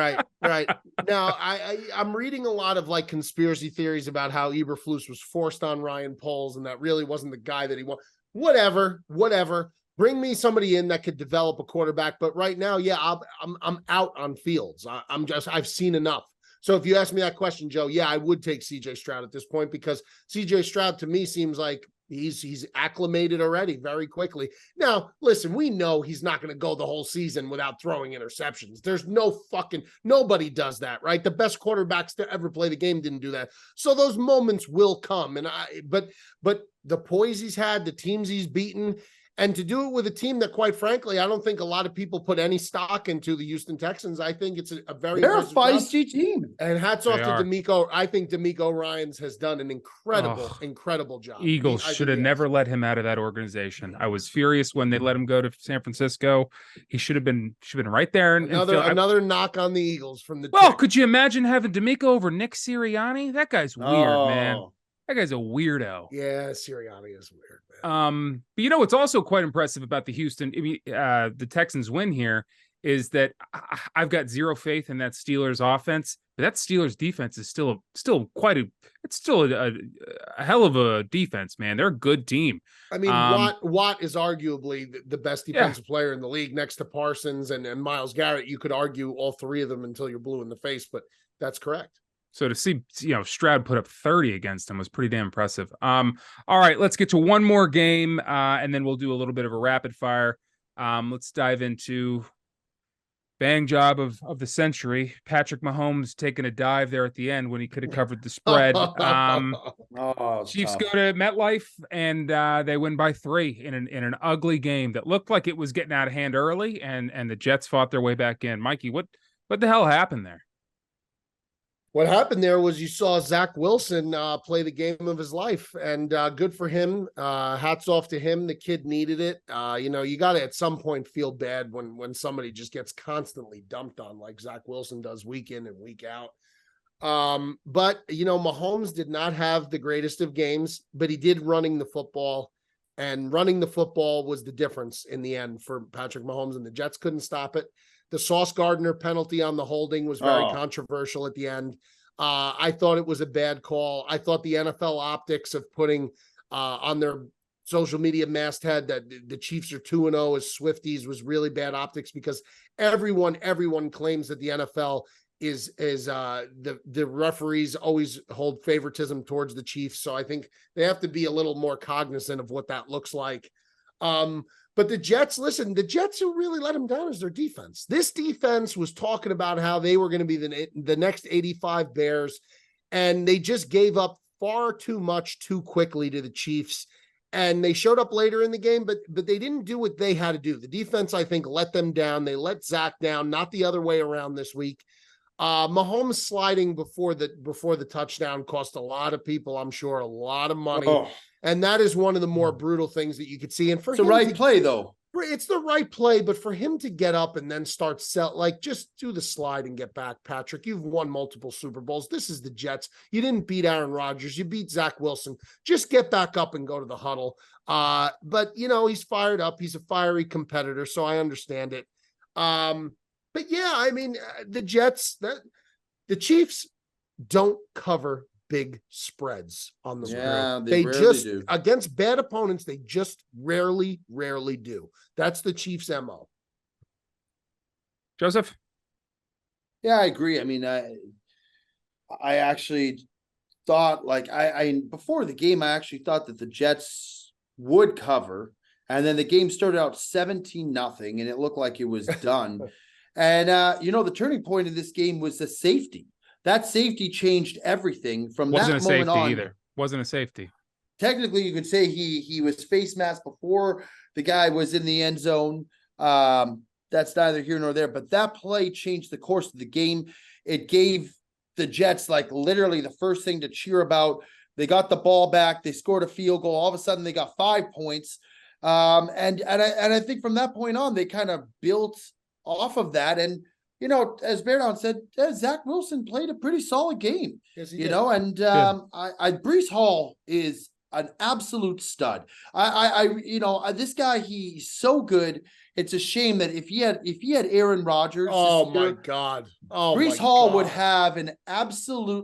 Now, I'm reading a lot of like conspiracy theories about how Eberflus was forced on Ryan Poles and that really wasn't the guy that he wanted. Whatever. Bring me somebody in that could develop a quarterback. But right now, I'm out on Fields. I've seen enough. So if you ask me that question, Joe, I would take CJ Stroud at this point because CJ Stroud to me seems like he's acclimated already very quickly. Now, listen, we know he's not going to go the whole season without throwing interceptions. There's nobody does that, right? The best quarterbacks to ever play the game didn't do that. So those moments will come. But the poise he's had, the teams he's beaten, And to do it with a team that, quite frankly, I don't think a lot of people put any stock into, the Houston Texans. I think it's a very they're a feisty team. And hats off to D'Amico. I think D'Amico Ryans has done an incredible job. Eagles should have never let him out of that organization. I was furious when they let him go to San Francisco. He should have been right there. Another knock on the Eagles from the. Well, could you imagine having D'Amico over Nick Sirianni? That guy's weird, man. That guy's a weirdo. Yeah, Sirianni is weird, man. But you know what's also quite impressive about the Texans win here is that I've got zero faith in that Steelers offense, but that Steelers defense is still a hell of a defense, man. They're a good team. I mean, Watt is arguably the best defensive player in the league next to Parsons and Myles Garrett. You could argue all three of them until you're blue in the face, but that's correct. So to see, Stroud put up 30 against him was pretty damn impressive. All right, let's get to one more game, and then we'll do a little bit of a rapid fire. Let's dive into bang job of the century. Patrick Mahomes taking a dive there at the end when he could have covered the spread. Chiefs go to MetLife, and they win by 3 in an ugly game that looked like it was getting out of hand early, and the Jets fought their way back in. Mikey, what the hell happened there? What happened there was you saw Zach Wilson play the game of his life, and good for him. Hats off to him. The kid needed it. You got to at some point feel bad when somebody just gets constantly dumped on like Zach Wilson does week in and week out. But Mahomes did not have the greatest of games, but he did running the football, and running the football was the difference in the end for Patrick Mahomes, and the Jets couldn't stop it. The Sauce Gardner penalty on the holding was very controversial at the end. I thought it was a bad call. I thought the NFL optics of putting on their social media masthead that the Chiefs are 2-0 as Swifties was really bad optics, because everyone claims that the NFL is the referees always hold favoritism towards the Chiefs. So I think they have to be a little more cognizant of what that looks like. But the Jets, listen, the Jets who really let them down is their defense. This defense was talking about how they were going to be the next 85 Bears, and they just gave up far too much too quickly to the Chiefs. And they showed up later in the game, but they didn't do what they had to do. The defense, I think, let them down. They let Zach down, not the other way around this week. Mahomes sliding before the touchdown cost a lot of people, I'm sure, a lot of money. And that is one of the more brutal things that you could see. And it's the right play, though. It's the right play, but for him to get up and then start just do the slide and get back, Patrick. You've won multiple Super Bowls. This is the Jets. You didn't beat Aaron Rodgers. You beat Zach Wilson. Just get back up and go to the huddle. But he's fired up. He's a fiery competitor, so I understand it. But yeah, I mean, the Jets, the Chiefs don't cover big spreads on the road. They just do. Against bad opponents, they just rarely do. That's the Chiefs' MO. Joseph? Yeah, I agree. I mean, I actually thought, like, I before the game, I actually thought that the Jets would cover, and then the game started out 17-0, and it looked like it was done. And, the turning point of this game was the safety. That safety changed everything from that moment on. Wasn't a safety either. Wasn't a safety. Technically, you could say he was face mask before the guy was in the end zone. That's neither here nor there. But that play changed the course of the game. It gave the Jets, like, literally the first thing to cheer about. They got the ball back. They scored a field goal. All of a sudden, they got 5 points. And I think from that point on, they kind of built off of that. And, as Beardown said, Zach Wilson played a pretty solid game, yes, and Breece Hall is an absolute stud. This guy, he's so good. It's a shame that if he had Aaron Rodgers, Breece Hall would have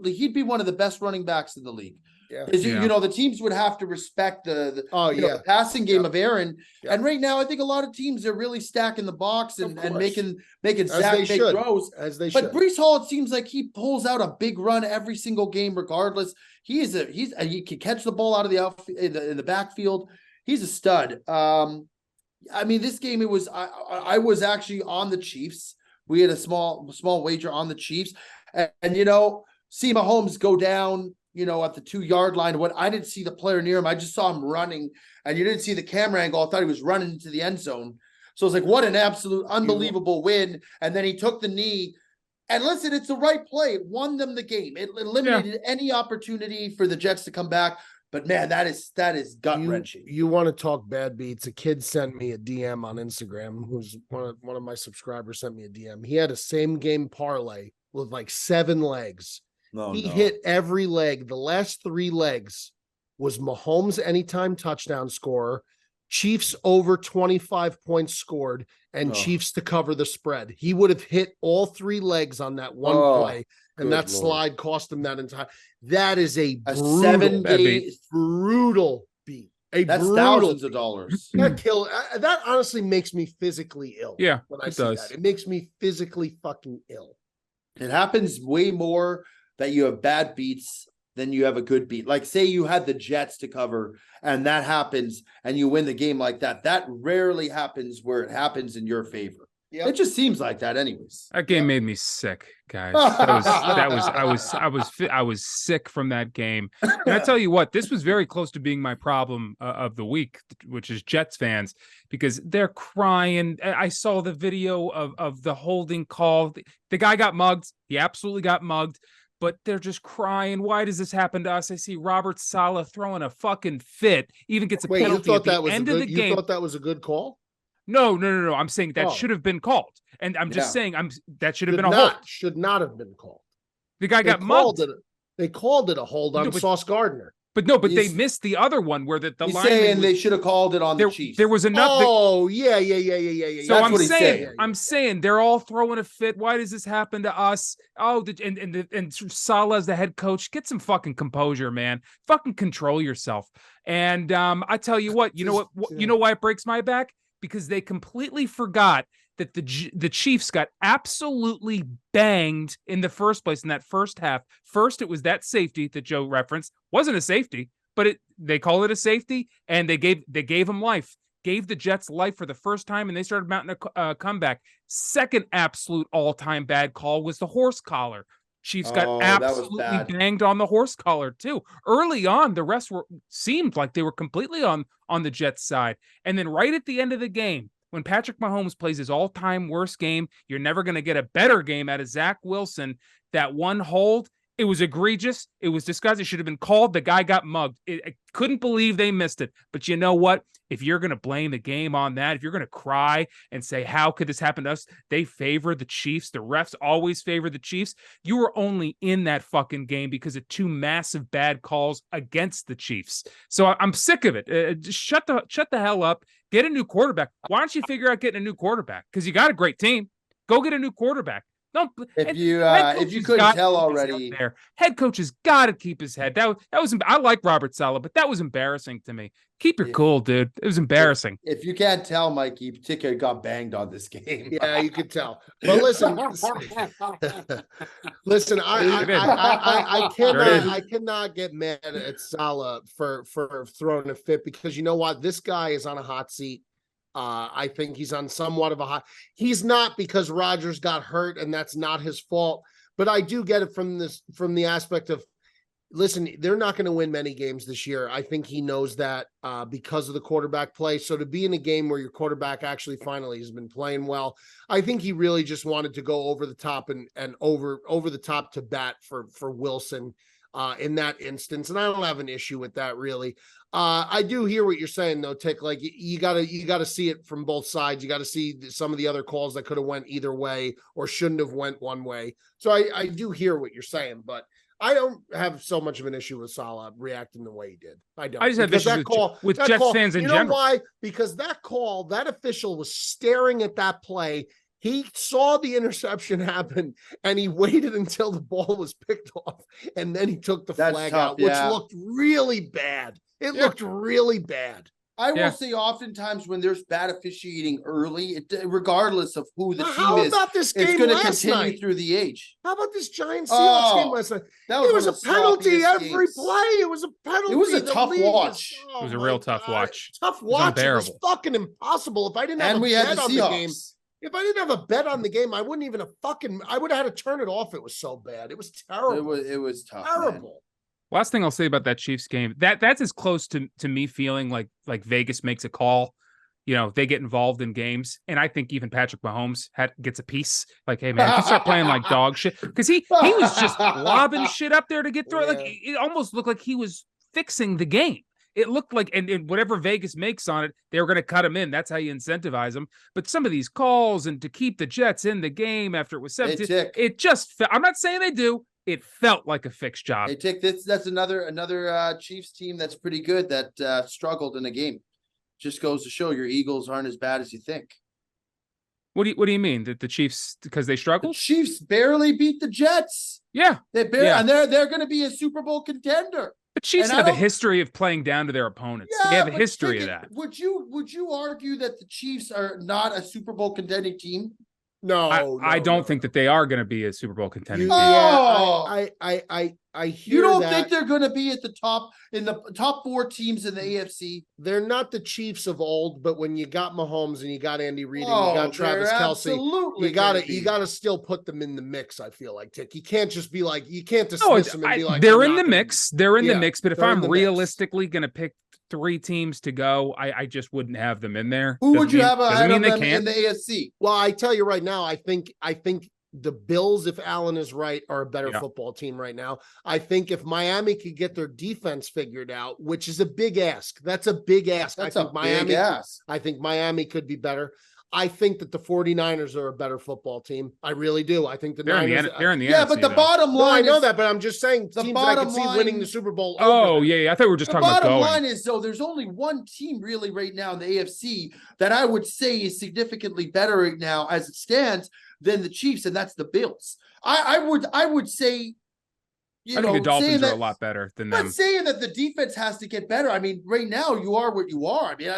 he'd be one of the best running backs in the league. The teams would have to respect the passing game of Aaron. Yeah. And right now, I think a lot of teams are really stacking the box and making Zach make throws. As they should. But Breece Hall, it seems like he pulls out a big run every single game, regardless. He can catch the ball out of in the backfield. He's a stud. This game, it was I was actually on the Chiefs. We had a small wager on the Chiefs, and see Mahomes go down. at the 2-yard line. When I didn't see the player near him, I just saw him running, and you didn't see the camera angle. I thought he was running into the end zone. So it's like, what an absolute unbelievable win. And then he took the knee. And listen, it's the right play. It won them the game. It eliminated any opportunity for the Jets to come back. But man, that is gut-wrenching. You want to talk bad beats? A kid sent me a DM on Instagram. Who's one of my subscribers sent me a DM. He had a same game parlay with like 7 legs. He hit every leg. The last 3 legs was Mahomes anytime touchdown scorer, Chiefs over 25 points scored, and Chiefs to cover the spread. He would have hit all 3 legs on that one play, and that slide cost him that entire. That is a brutal, 7-game brutal beat. That's thousands of dollars. That honestly makes me physically ill. Yeah, when I see that. It makes me physically fucking ill. It happens way more that you have bad beats than you have a good beat. Like, say you had the Jets to cover and that happens and you win the game like that. That rarely happens where it happens in your favor. Yep. It just seems like that anyways. That game made me sick, guys. I was sick from that game. And I tell you what, this was very close to being my problem of the week, which is Jets fans, because they're crying. I saw the video of the holding call. The guy got mugged. He absolutely got mugged. But they're just crying. Why does this happen to us? I see Robert Saleh throwing a fucking fit. Even gets a penalty at the end of the game. You thought that was a good call? No. I'm saying that should have been called. And I'm just saying that should have been a hold. Should not have been called. The guy got mugged. They called it a hold on Sauce Gardner. But they missed the other one where the line. Saying they should have called it on the Chiefs. There was enough. Yeah. So I'm saying they're all throwing a fit. Why does this happen to us? And Saleh's the head coach. Get some fucking composure, man. Fucking control yourself. And I tell you what, you know why it breaks my back? Because they completely forgot that the Chiefs got absolutely banged in the first place in that first half. First, it was that safety that Joe referenced. Wasn't a safety, but they call it a safety, and they gave him life. Gave the Jets life for the first time, and they started mounting a comeback. Second absolute all-time bad call was the horse collar. Chiefs got absolutely banged on the horse collar too. Early on, the rest seemed like they were completely on the Jets side. And then right at the end of the game, when Patrick Mahomes plays his all-time worst game, you're never going to get a better game out of Zach Wilson. That one hold, it was egregious. It was disgusting. It should have been called. The guy got mugged. I couldn't believe they missed it. But you know what? If you're going to blame the game on that, if you're going to cry and say, how could this happen to us? They favor the Chiefs. The refs always favor the Chiefs. You were only in that fucking game because of 2 massive bad calls against the Chiefs. So I'm sick of it. Just shut the hell up. Get a new quarterback. Why don't you figure out getting a new quarterback? Because you got a great team. Go get a new quarterback. No, if you couldn't tell already, head coach has got to keep his head. That was. I like Robert Saleh, but that was embarrassing to me. Keep your cool, dude. It was embarrassing. If you can't tell, Mikey, particularly got banged on this game. Yeah, you could tell. But listen, I cannot get mad at Saleh for throwing a fit, because you know what? This guy is on a hot seat. I think he's on somewhat of a hot. He's not, because Rodgers got hurt and that's not his fault. But I do get it from the aspect of, listen, they're not going to win many games this year. I think he knows that because of the quarterback play. So to be in a game where your quarterback actually finally has been playing well, I think he really just wanted to go over the top and over the top to bat for Wilson in that instance. And I don't have an issue with that, really. I do hear what you're saying, though, Tick. Like, you gotta see it from both sides. You got to see some of the other calls that could have went either way or shouldn't have went one way. So I do hear what you're saying, but I don't have so much of an issue with Saleh reacting the way he did. I don't. I just have issues with Jets fans in general. You know why? Because that official was staring at that play. He saw the interception happen, and he waited until the ball was picked off, and then he took the flag out, which looked really bad. It looked really bad. I will say, oftentimes when there's bad officiating early, regardless of who the team is, how about this game it's going to last continue night? Through the age. How about this Giants Seahawks game last night? It was a penalty every play. It was a penalty. It was a tough watch. It was a real tough watch. Tough watch. It was fucking impossible. If I didn't have a bet on the game. If I didn't have a bet on the game, I wouldn't even I would have had to turn it off. It was so bad. It was terrible. It was tough. Terrible. Man. Last thing I'll say about that Chiefs game, that's as close to me feeling like Vegas makes a call. You know, they get involved in games, and I think even Patrick Mahomes gets a piece. Like, hey man, if you start playing like dog shit, because he was just lobbing shit up there to get through. Like it almost looked like he was fixing the game. It looked like, and whatever Vegas makes on it, they were going to cut him in. That's how you incentivize them. But some of these calls and to keep the Jets in the game after it was 17, it just. I'm not saying they do. It felt like a fixed job. Hey, Tick, that's another Chiefs team that's pretty good that struggled in a game. Just goes to show your Eagles aren't as bad as you think. What do you mean that the Chiefs, because they struggled? The Chiefs barely beat the Jets. Yeah, they barely, and they're going to be a Super Bowl contender. But Chiefs have a history of playing down to their opponents. Yeah, they have a history of that. Would you argue that the Chiefs are not a Super Bowl contending team? No, I don't think that they are going to be a Super Bowl contending team. I hear you don't that. think they're going to be at the top in the top 4 teams in the AFC? They're not the Chiefs of old, but when you got Mahomes and you got Andy Reid and you got Travis Kelce, you gotta still put them in the mix. I feel like, Tick. You can't just be like, you can't dismiss them and be like, they're in the mix. They're in the mix. But if I'm realistically going to pick 3 teams to go, I just wouldn't have them in there. Who would you have ahead of them in the AFC? Well, I tell you right now, I think the Bills, if Allen is right, are a better football team right now. I think if Miami could get their defense figured out, which is a big ask. That's a big ask. I think Miami could be better. I think that the 49ers are a better football team. I really do. I think they're in the NFC, yeah, but the bottom line, I know that, but I'm just saying the teams that I can see winning the Super Bowl. Oh, yeah. I thought we were just talking about going. The bottom line is, though, there's only one team really right now in the AFC that I would say is significantly better right now as it stands than the Chiefs, and that's the Bills. I would say, I think the Dolphins are a lot better than them. But saying that the defense has to get better, I mean, right now you are what you are. I mean,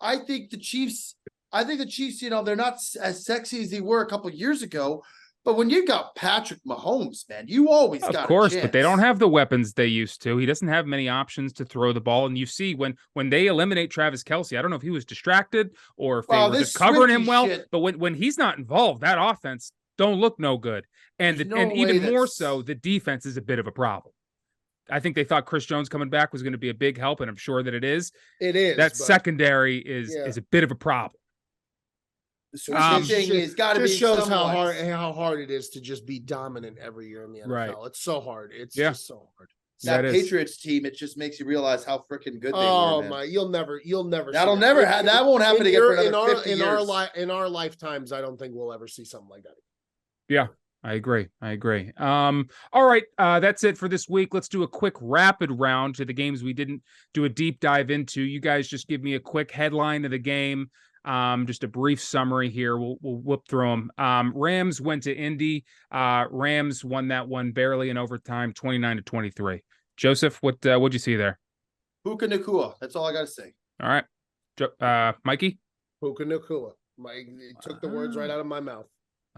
I think the Chiefs, they're not as sexy as they were a couple of years ago. But when you got Patrick Mahomes, man, you always got of course, but they don't have the weapons they used to. He doesn't have many options to throw the ball. And you see when they eliminate Travis Kelce, I don't know if he was distracted or if they were just covering him well. But when he's not involved, that offense don't look no good. And even more so, the defense is a bit of a problem. I think they thought Chris Jones coming back was going to be a big help, and I'm sure that it is. It is. That secondary is a bit of a problem. The switching thing is got to be shows how hard it is to just be dominant every year in the NFL. Right. It's so hard. It's just so hard. That Patriots team, it just makes you realize how freaking good they were. Oh my! You'll never. That won't happen again for another 50 years. In our lifetimes, I don't think we'll ever see something like that. Yeah, I agree. All right, that's it for this week. Let's do a quick rapid round to the games we didn't do a deep dive into. You guys just give me a quick headline of the game. Just a brief summary here. We'll whoop through them. Rams went to Indy. Rams won that one barely in overtime, 29-23. Joseph, what'd you see there? Puka Nacua. That's all I got to say. All right. Mikey? Puka Nacua. Mike took the words right out of my mouth.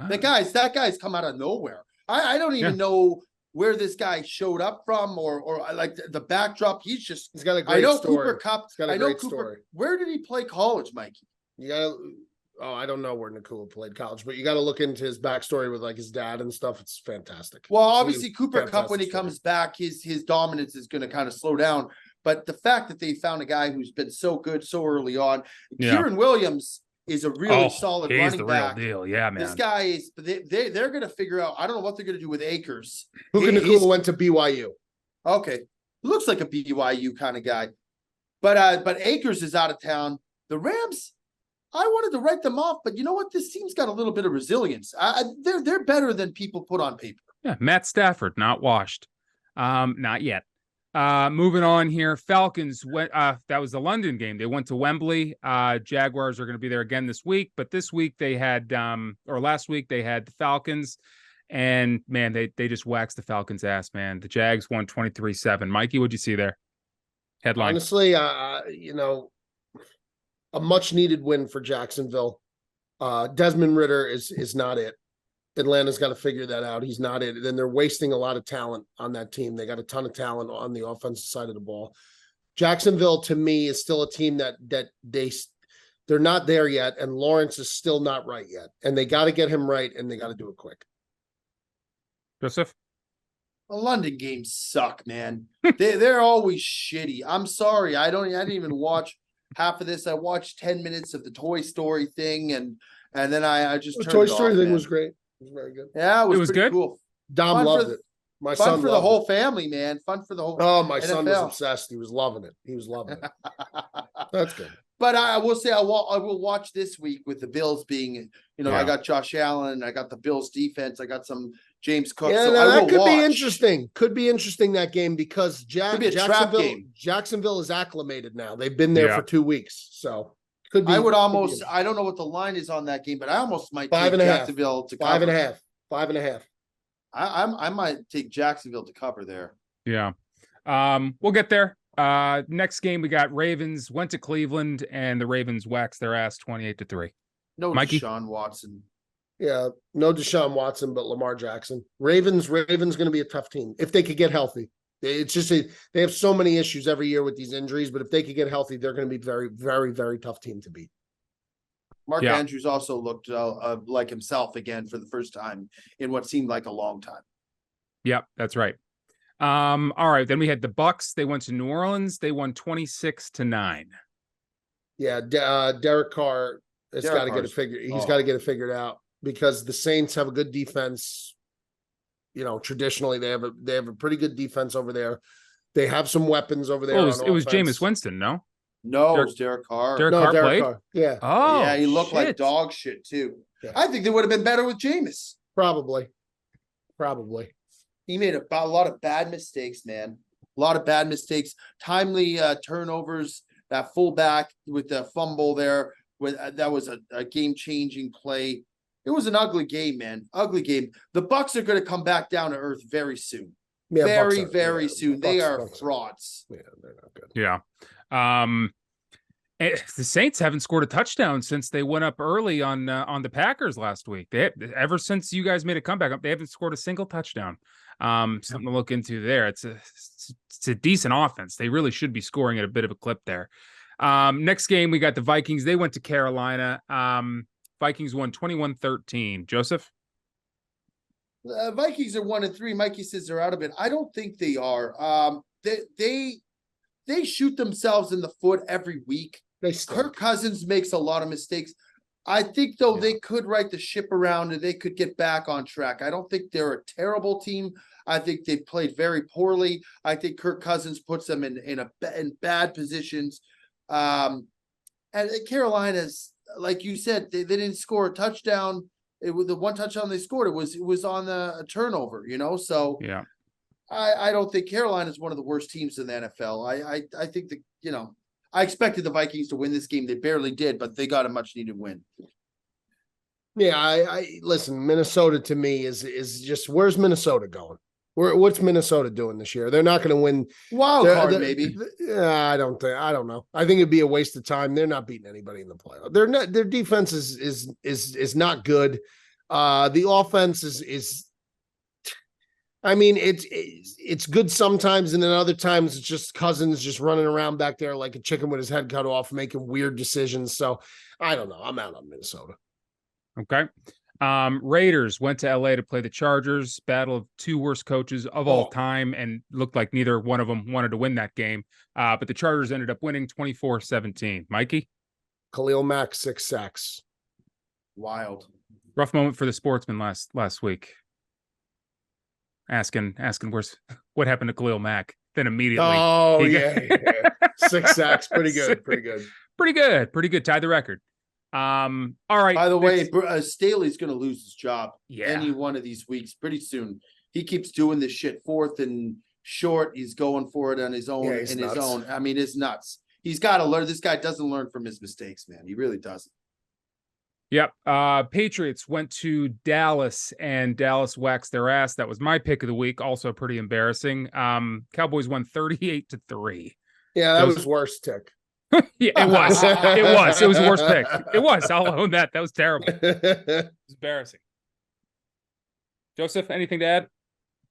That guy's come out of nowhere. I don't even know where this guy showed up from or like the backdrop. He's got a great story. Cooper Kupp. He's got a great story. Where did he play college, Mikey? I don't know where Nacua played college, but you got to look into his backstory with like his dad and stuff. It's fantastic. Well, obviously Cooper Kupp, when he comes back, his dominance is going to kind of slow down. But the fact that they found a guy who's been so good so early on, Kieran Williams is a really solid running back. He's the real deal. Yeah, man. This guy is. They're going to figure out. I don't know what they're going to do with Akers. Puka Nacua went to BYU. Okay, looks like a BYU kind of guy, but Akers is out of town. The Rams. I wanted to write them off, but you know what? This team's got a little bit of resilience. They're better than people put on paper. Yeah, Matt Stafford, not washed. Not yet. Moving on here. Falcons went that was the London game. They went to Wembley. Jaguars are going to be there again this week, but this week they had last week they had the Falcons, and man, they just waxed the Falcons' ass, man. The Jags won 23-7. Mikey, what'd you see there? Headline. Honestly, a much needed win for Jacksonville. Desmond Ridder is not it. Atlanta's got to figure that out. He's not it. Then they're wasting a lot of talent on that team. They got a ton of talent on the offensive side of the ball. Jacksonville, to me, is still a team that they're not there yet, and Lawrence is still not right yet. And they got to get him right, and they got to do it quick. Joseph? The London games suck, man. They're always shitty. I'm sorry. I didn't even watch half of this. I watched 10 minutes of the Toy Story thing, and then I just The turned Toy it Story off, thing man. was great. It was very good. Yeah, it was pretty good? cool. Dom Fun loved for- it. My Fun son for the loved whole it. family, man. Fun for the whole. Oh, my son was NFL. obsessed. He was loving it. He was loving it. That's good. But I will say I will watch this week with the Bills being, I got Josh Allen, I got the Bills defense, I got some James Cook. Yeah, so now I that will could watch. be interesting. Could be interesting, that game, because Could be a trap game. Jacksonville is acclimated now. They've been there for 2 weeks. So could be. I would almost, I don't know what the line is on that game, but I almost might take 5.5. Jacksonville to cover. 5.5. 5.5. I might take Jacksonville to cover there. Yeah. We'll get there. Next game, we got Ravens went to Cleveland, and the Ravens waxed their ass 28-3. No Mikey? Deshaun Watson. Yeah, no Deshaun Watson, but Lamar Jackson. Ravens going to be a tough team if they could get healthy. It's just they have so many issues every year with these injuries, but if they could get healthy, they're going to be very, very, very tough team to beat. Mark Andrews also looked like himself again for the first time in what seemed like a long time. Yep, that's right. All right, then we had the Bucks. They went to New Orleans. They won 26-9. Yeah, Derek Carr has got to get it figured. He's got to get it figured out, because the Saints have a good defense. Traditionally they have a pretty good defense over there. They have some weapons over there. Oh, it was Jameis Winston, no? No, it was Derek Carr. Derek Carr played? Carr. Yeah. Oh, yeah, he looked like dog shit too. Yeah. I think they would have been better with Jameis. Probably. He made a lot of bad mistakes, man. A lot of bad mistakes. Timely turnovers. That fullback with the fumble there, that was a game-changing play. It was an ugly game, man. Ugly game. The Bucks are going to come back down to earth very soon. Yeah, very soon. They are frauds. Yeah, they're not good. Yeah. The Saints haven't scored a touchdown since they went up early on the Packers last week. Ever since you guys made a comeback, they haven't scored a single touchdown. Something to look into there. It's a decent offense. They really should be scoring at a bit of a clip there. Next game, we got the Vikings. They went to Carolina. Vikings won 21-13. Joseph? Vikings are 1-3. Mikey says they're out of it. I don't think they are. They shoot themselves in the foot every week. Kirk Cousins makes a lot of mistakes. I think, though, they could right the ship around and they could get back on track. I don't think they're a terrible team. I think they played very poorly. I think Kirk Cousins puts them in bad positions. And Carolina's, like you said, they didn't score a touchdown. It was the one touchdown they scored. It was on a turnover, So yeah, I don't think Carolina is one of the worst teams in the NFL. I think that I expected the Vikings to win this game. They barely did, but they got a much needed win. Yeah, I listen. Minnesota to me is just, where's Minnesota going? What's Minnesota doing this year? They're not going to win. Wild card, maybe. I don't know. I think it'd be a waste of time. They're not beating anybody in the playoff. Their defense is not good. The offense is. I mean, it's good sometimes, and then other times it's just Cousins just running around back there like a chicken with his head cut off, making weird decisions. So I don't know. I'm out on Minnesota. Okay. Raiders went to LA to play the Chargers. Battle of two worst coaches of all time, and looked like neither one of them wanted to win that game. But the Chargers ended up winning 24-17. Mikey? Khalil Mack, 6 sacks. Wild. Rough moment for the Sportsmen last week. Asking what happened to Khalil Mack. Then immediately. Oh, yeah. 6 sacks. Pretty good. Pretty good. Tied the record. All right. By the way, Staley's going to lose his job any one of these weeks pretty soon. He keeps doing this shit 4th and short. He's going for it on his own. Yeah, his own. I mean, it's nuts. He's got to learn. This guy doesn't learn from his mistakes, man. He really doesn't. Yep. Patriots went to Dallas, and Dallas waxed their ass. That was my pick of the week. Also pretty embarrassing. Cowboys won 38-3. Yeah, that was worse, Tick. Yeah, it was. It was the worst pick. It was. I'll own that. That was terrible. It was embarrassing. Joseph, anything to add?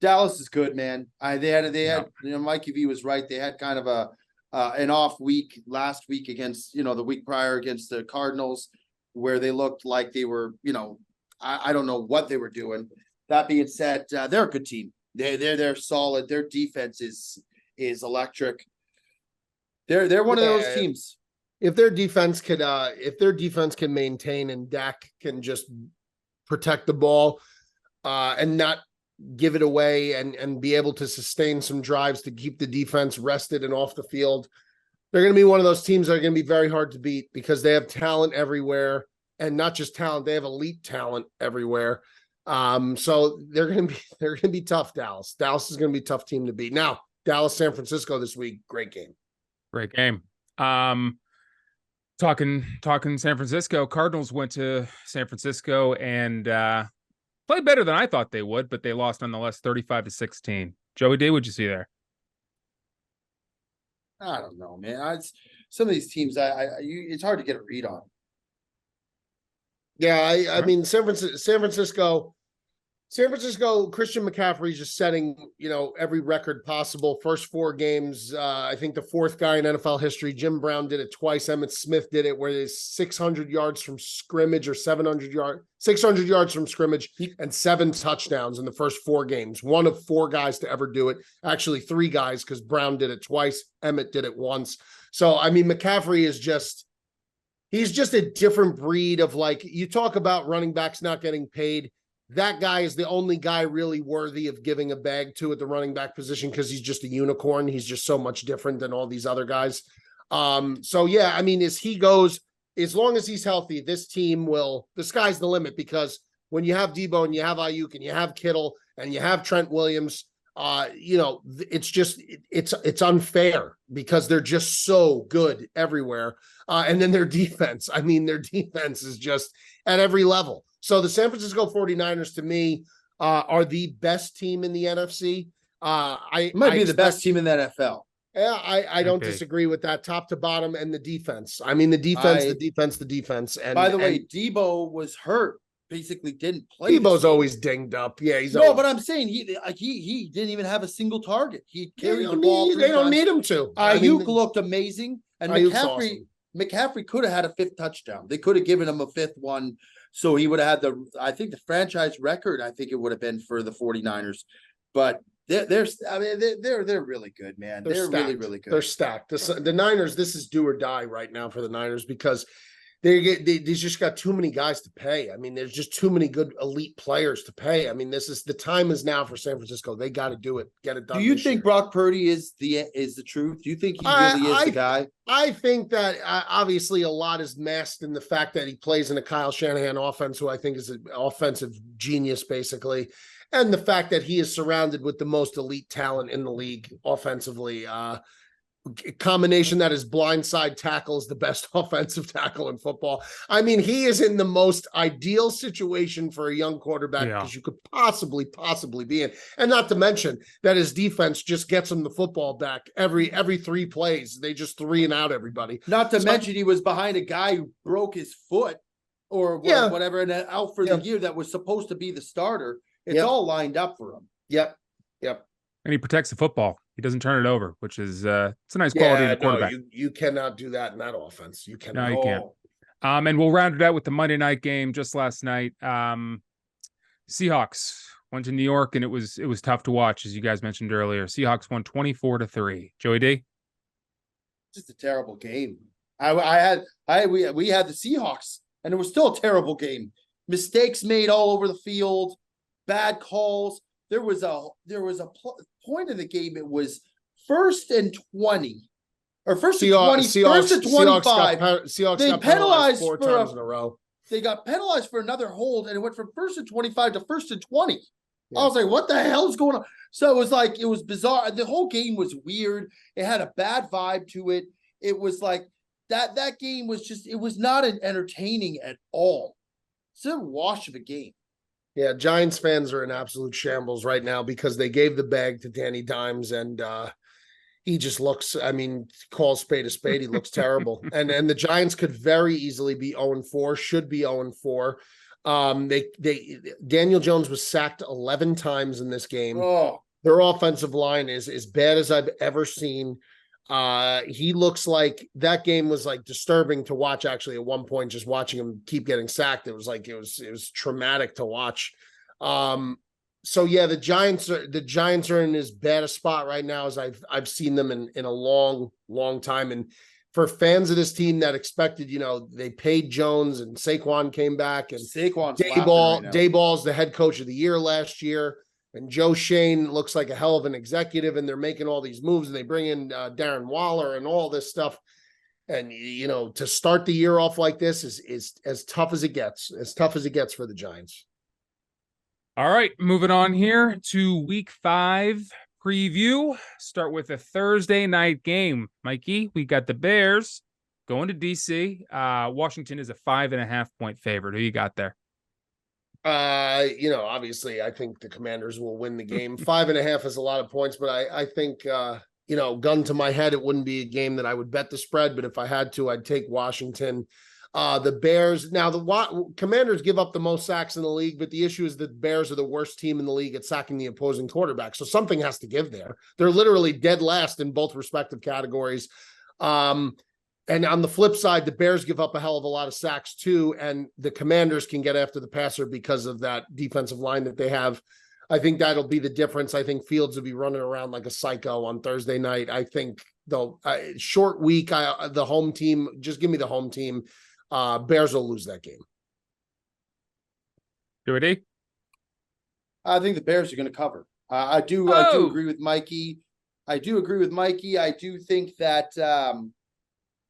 Dallas is good, man. They had Mikey V was right. They had kind of an off week last week against, the week prior against the Cardinals, where they looked like they were, I don't know what they were doing. That being said, they're a good team. They're solid. Their defense is electric. They're one of those teams. If their defense can maintain and Dak can just protect the ball and not give it away and be able to sustain some drives to keep the defense rested and off the field, they're going to be one of those teams that are going to be very hard to beat because they have talent everywhere, and not just talent, they have elite talent everywhere. So they're going to be tough. Dallas is going to be a tough team to beat. Now, Dallas, San Francisco this week, great game. Great game. Talking San Francisco, Cardinals went to San Francisco and played better than I thought they would, but they lost nonetheless 35-16. Joey D, what'd you see there? I don't know, man. Some of these teams, it's hard to get a read on. Yeah, I mean, San Francisco, Christian McCaffrey's just setting, every record possible. First 4 games, I think the 4th guy in NFL history. Jim Brown did it twice. Emmitt Smith did it, where there's 600 yards from scrimmage or 600 yards from scrimmage and 7 touchdowns in the first 4 games. One of 4 guys to ever do it. Actually, 3 guys, because Brown did it twice. Emmitt did it once. So, I mean, McCaffrey is he's just a different breed of, like, you talk about running backs not getting paid. That guy is the only guy really worthy of giving a bag to at the running back position because he's just a unicorn. He's just so much different than all these other guys. So, yeah, I mean, as long as he's healthy, this team the sky's the limit, because when you have Debo and you have Ayuk and you have Kittle and you have Trent Williams, it's unfair because they're just so good everywhere. And then their defense is just at every level. So the San Francisco 49ers, to me, are the best team in the NFC. Might be the best team in the NFL. Yeah, I don't disagree with that, top to bottom, and the defense. I mean, the defense. And by the way, Debo was hurt. Basically, didn't play. Debo's always dinged up. Yeah, but I'm saying he didn't even have a single target. He carried the ball. They don't need him to. Ayuk looked amazing, and McCaffrey could have had a 5th touchdown. They could have given him a 5th one. So he would have had the franchise record, I think it would have been for the 49ers. But they're really good, man. They're really, really good. They're stacked. The Niners, this is do or die right now for the Niners, because they just got too many guys to pay. I mean, there's just too many good elite players to pay. I mean, the time is now for San Francisco. They got to do it. Get it done. Do you think Brock Purdy is the truth? Do you think he really is the guy? I think that obviously a lot is masked in the fact that he plays in a Kyle Shanahan offense, who I think is an offensive genius, basically, and the fact that he is surrounded with the most elite talent in the league offensively. Combination that his blindside tackle is the best offensive tackle in football. I mean, he is in the most ideal situation for a young quarterback because you could possibly be in. And not to mention that his defense just gets him the football back every 3 plays. They just 3 and out everybody. Not to mention he was behind a guy who broke his foot or whatever, and out for the year that was supposed to be the starter. It's all lined up for him. Yep. And he protects the football. He doesn't turn it over, which is it's a nice quality in a quarterback. No, you cannot do that in that offense. You cannot. No, you can't. And we'll round it out with the Monday night game just last night. Seahawks went to New York, and it was tough to watch, as you guys mentioned earlier. Seahawks won 24-3. Joey D? Just a terrible game. We had the Seahawks, and it was still a terrible game. Mistakes made all over the field, bad calls. There was a point in the game. It was 1st and 20, or first and 20, first and 25. Seahawks they got penalized 4 times in a row. They got penalized for another hold, and it went from 1st and 25 to 1st and 20. Yeah. I was like, what the hell is going on? So it was bizarre. The whole game was weird. It had a bad vibe to it. It was like that game was it was not entertaining at all. It's a wash of a game. Yeah, Giants fans are in absolute shambles right now because they gave the bag to Danny Dimes, and he just looks, call spade a spade. He looks terrible. And the Giants could very easily be 0-4, should be 0-4. Daniel Jones was sacked 11 times in this game. Oh. Their offensive line is as bad as I've ever seen. He looks like that game was like disturbing to watch. Actually, at one point, just watching him keep getting sacked, it was traumatic to watch. So yeah, the Giants are in as bad a spot right now as I've seen them in a long time. And for fans of this team that expected, they paid Jones and Saquon came back, and Saquon's laughing right now. Dayball's the head coach of the year last year, and Joe Shane looks like a hell of an executive, and they're making all these moves, and they bring in Darren Waller and all this stuff. And to start the year off like this is as tough as it gets, for the Giants. All right, moving on here to week 5 preview. Start with a Thursday night game. Mikey, we got the Bears going to DC. Washington is a 5.5-point favorite. Who you got there? Obviously I think the Commanders will win the game. 5.5 is a lot of points, but I think, gun to my head, it wouldn't be a game that I would bet the spread, but if I had to, I'd take Washington. The Bears, now the Commanders give up the most sacks in the league, but the issue is the Bears are the worst team in the league at sacking the opposing quarterback. So something has to give there. They're literally dead last in both respective categories. And on the flip side, the Bears give up a hell of a lot of sacks too, and the Commanders can get after the passer because of that defensive line that they have. I think that'll be the difference. I think Fields will be running around like a psycho on Thursday night. I think they'll short week. The home team, just give me the home team. Bears will lose that game. Jordy? I think the Bears are going to cover. I do agree with Mikey. I do think that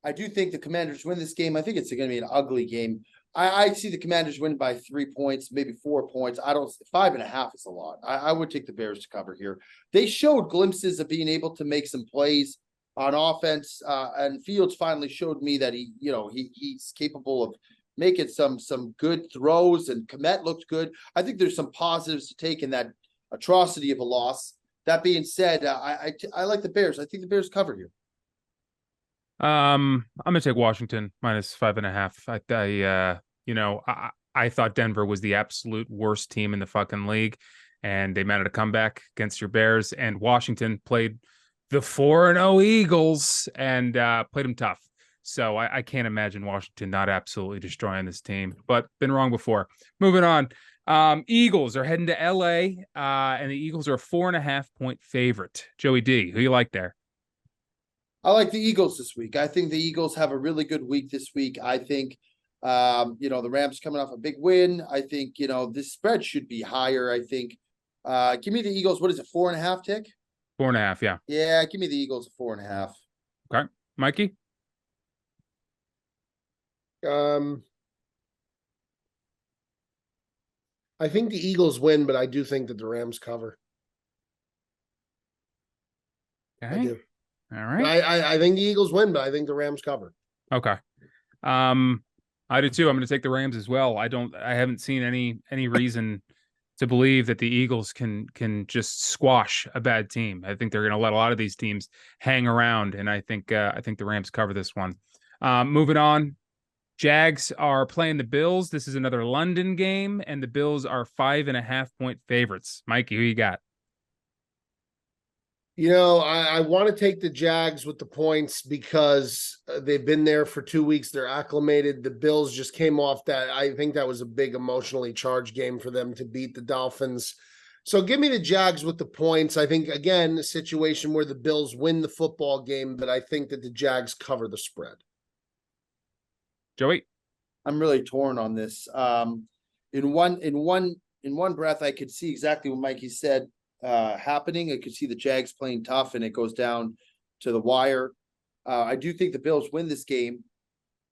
the Commanders win this game. I think it's going to be an ugly game. I see the Commanders win by 3 points, maybe 4 points. 5.5 is a lot. I would take the Bears to cover here. They showed glimpses of being able to make some plays on offense, and Fields finally showed me that he's capable of making some good throws, and Kmet looked good. I think there's some positives to take in that atrocity of a loss. That being said, I like the Bears. I think the Bears cover here. I'm gonna take Washington minus 5.5. I thought Denver was the absolute worst team in the fucking league, and they managed to come back against your Bears, and Washington played the 4-0 Eagles and played them tough. So I can't imagine Washington not absolutely destroying this team, but been wrong before. Moving on. Eagles are heading to LA, and the Eagles are a 4.5-point favorite. Joey D, who you like there? I like the Eagles this week. I think the Eagles have a really good week this week. I think, the Rams coming off a big win. I think, this spread should be higher. I think, give me the Eagles. What is it? 4.5 tick? 4.5. Yeah. Yeah. Give me the Eagles 4.5. Okay. Mikey? I think the Eagles win, but I do think that the Rams cover. Okay. I do. All right. I think the Eagles win, but I think the Rams cover. Okay. I do too. I'm going to take the Rams as well. I haven't seen any reason to believe that the Eagles can just squash a bad team. I think they're going to let a lot of these teams hang around, and I think the Rams cover this one. Moving on, Jags are playing the Bills. This is another London game, and the Bills are 5.5-point favorites. Mikey, who you got? I want to take the Jags with the points because they've been there for 2 weeks. They're acclimated. The Bills just came off that. I think that was a big emotionally charged game for them to beat the Dolphins. So give me the Jags with the points. I think, again, a situation where the Bills win the football game, but I think that the Jags cover the spread. Joey? I'm really torn on this. In one breath, I could see exactly what Mikey said happening. I could see the Jags playing tough, and it goes down to the wire. I do think the Bills win this game,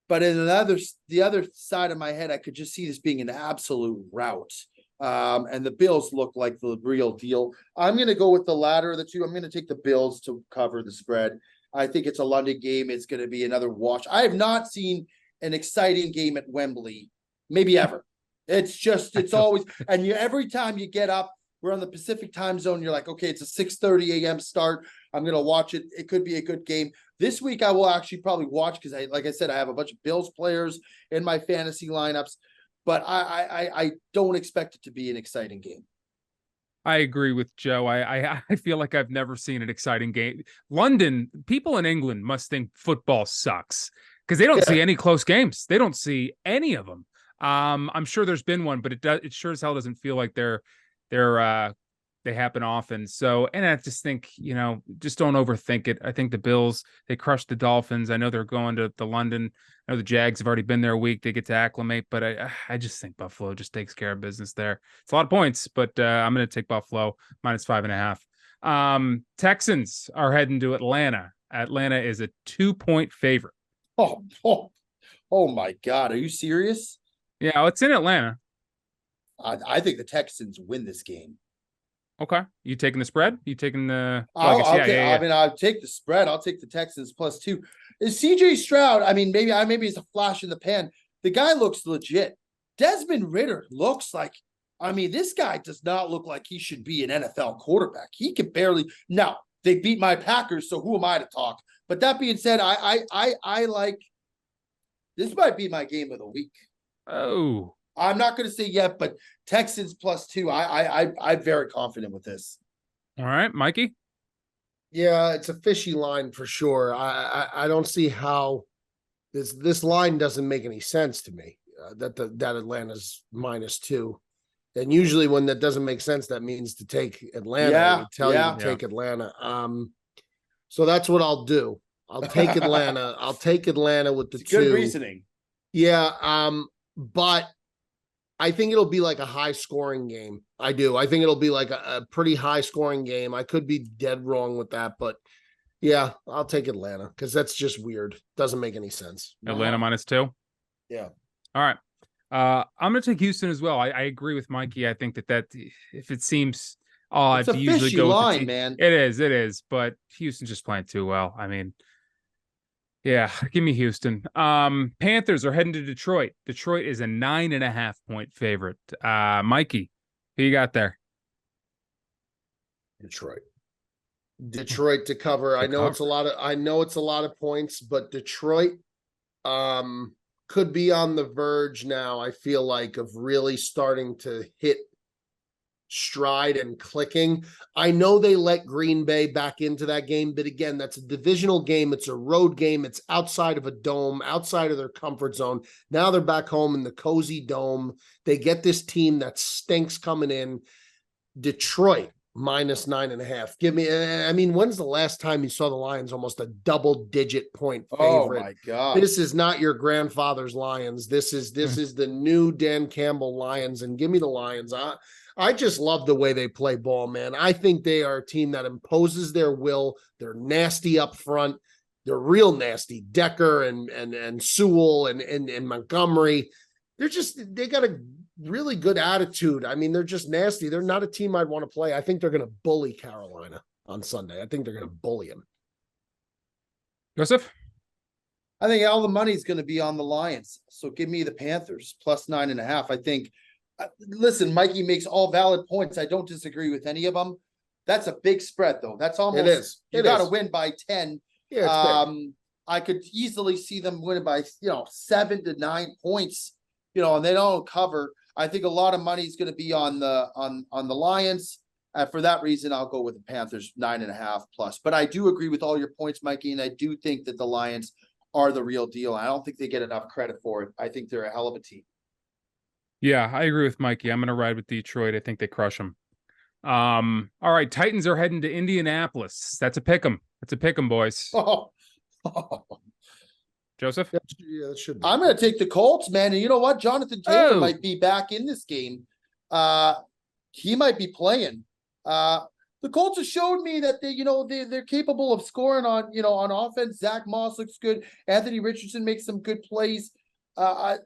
but the other side of my head, I could just see this being an absolute rout. And the Bills look like the real deal. I'm going to go with the latter of the two. I'm going to take the Bills to cover the spread. I think it's a London game. It's going to be another wash. I have not seen an exciting game at Wembley, maybe ever. It's always, and every time you get up, we're on the Pacific time zone. You're like, okay, it's a 6:30 a.m. start. I'm going to watch it. It could be a good game. This week, I will actually probably watch because like I said, I have a bunch of Bills players in my fantasy lineups, but I don't expect it to be an exciting game. I agree with Joe. I feel like I've never seen an exciting game. London, people in England must think football sucks because they don't see any close games. They don't see any of them. I'm sure there's been one, but it sure as hell doesn't feel like they're they happen often. So, and I just think, just don't overthink it. I think the Bills, they crushed the Dolphins. I know they're going to London. I know the Jags have already been there a week. They get to acclimate, but I just think Buffalo just takes care of business there. It's a lot of points, but I'm going to take Buffalo -5.5. Texans are heading to Atlanta. Atlanta is a 2-point favorite. Oh my God. Are you serious? Yeah, it's in Atlanta. I think the Texans win this game. Okay. You taking the spread? You taking the I mean, I'll take the spread. I'll take the Texans +2. Is CJ Stroud? I mean, maybe it's a flash in the pan. The guy looks legit. Desmond Ridder looks like, I mean, this guy does not look like he should be an NFL quarterback. He can barely. Now, they beat my Packers, so who am I to talk? But that being said, I like, this might be my game of the week. Oh. I'm not going to say yet, but Texans +2. I'm very confident with this. All right, Mikey. Yeah, it's a fishy line for sure. I don't see how this line doesn't make any sense to me. That Atlanta's -2, and usually when that doesn't make sense, that means to take Atlanta. Yeah, You to take Atlanta. So that's what I'll do. I'll take Atlanta. I'll take Atlanta with the 2. Good reasoning. Yeah. But I think it'll be like a high scoring game. I do. I think it'll be like a pretty high scoring game. I could be dead wrong with that, but yeah, I'll take Atlanta because that's just weird. Doesn't make any sense. Atlanta -2. Yeah. All right. I'm going to take Houston as well. I agree with Mikey. I think that if it seems odd to usually go line, with the man. It is, but Houston's just playing too well. I mean, yeah, give me Houston. Panthers are heading to Detroit. Detroit is a 9.5-point favorite. Mikey, who you got there? Detroit to cover. I know it's a lot of points, but Detroit could be on the verge now, I feel like, of really starting to hit stride and clicking. I know they let Green Bay back into that game, but again, that's a divisional game. It's a road game. It's outside of a dome, outside of their comfort zone. Now they're back home in the cozy dome. They get this team that stinks coming in. Detroit -9.5. Give me, I mean, when's the last time you saw the Lions almost a double-digit point favorite? Oh my God. This is not your grandfather's Lions. This is the new Dan Campbell Lions, and give me the Lions. I just love the way they play ball, man. I think they are a team that imposes their will. They're nasty up front. They're real nasty. Decker and Sewell and Montgomery. They got a really good attitude. I mean, they're just nasty. They're not a team I'd want to play. I think they're going to bully Carolina on Sunday. I think they're going to bully them. Joseph? I think all the money's going to be on the Lions. So give me the Panthers +9.5. I think, listen, Mikey makes all valid points. I don't disagree with any of them. That's a big spread, though. That's almost, it is. You got to win by 10. Yeah, I could easily see them winning by, 7 to 9 points, and they don't cover. I think a lot of money is going to be on the Lions. For that reason, I'll go with the Panthers 9.5+. But I do agree with all your points, Mikey, and I do think that the Lions are the real deal. I don't think they get enough credit for it. I think they're a hell of a team. Yeah, I agree with Mikey. I'm going to ride with Detroit. I think they crush them. All right, Titans are heading to Indianapolis. That's a pick 'em. That's a pick 'em, boys. Joseph? Yeah, that should be. I'm going to take the Colts, man. And you know what? Jonathan Taylor might be back in this game. He might be playing. The Colts have showed me that they're capable of scoring on offense. Zach Moss looks good. Anthony Richardson makes some good plays. I'm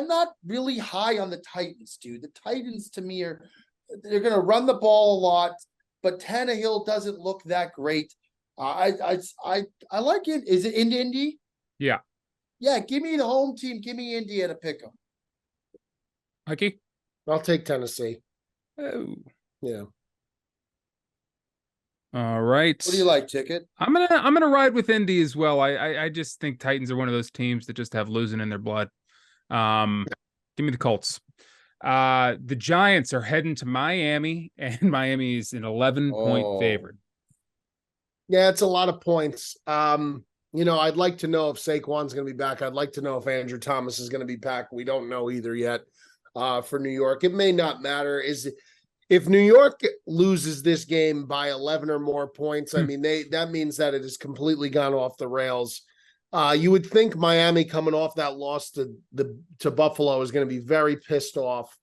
not really high on the Titans, dude. The Titans to me they're going to run the ball a lot, but Tannehill doesn't look that great. I like it. Is it in Indy? Yeah. Yeah, give me the home team. Give me Indy to pick them. Mikey? I'll take Tennessee. Oh. Yeah. All right. What do you like, Ticket? I'm gonna ride with Indy as well. I just think Titans are one of those teams that just have losing in their blood. Give me the Colts. The Giants are heading to Miami, and Miami is an 11-point favorite. Yeah, it's a lot of points. I'd like to know if Saquon's going to be back. I'd like to know if Andrew Thomas is going to be back. We don't know either yet. for New York. It may not matter. If New York loses this game by 11 or more points, I mean, that means that it has completely gone off the rails. You would think Miami coming off that loss to Buffalo is going to be very pissed off.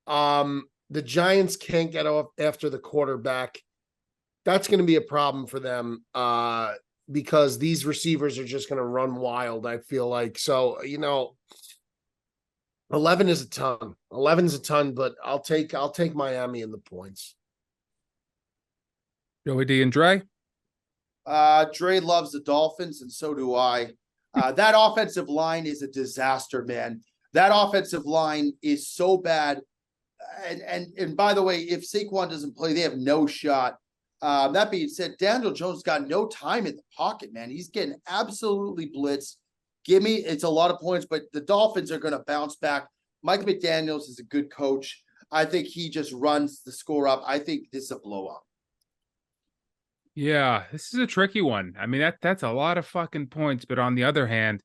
The Giants can't get off after the quarterback. That's going to be a problem for them because these receivers are just going to run wild, I feel like. So, 11 is a ton. 11 is a ton, but I'll take Miami in the points. Joey D and Dre? Dre loves the Dolphins, and so do I. That offensive line is a disaster, man. That offensive line is so bad. And by the way, if Saquon doesn't play, they have no shot. That being said, Daniel Jones got no time in the pocket, man. He's getting absolutely blitzed. It's a lot of points, but the Dolphins are going to bounce back. Mike McDaniels is a good coach. I think he just runs the score up. I think this is a blowout. Yeah, this is a tricky one. I mean, that's a lot of fucking points. But on the other hand,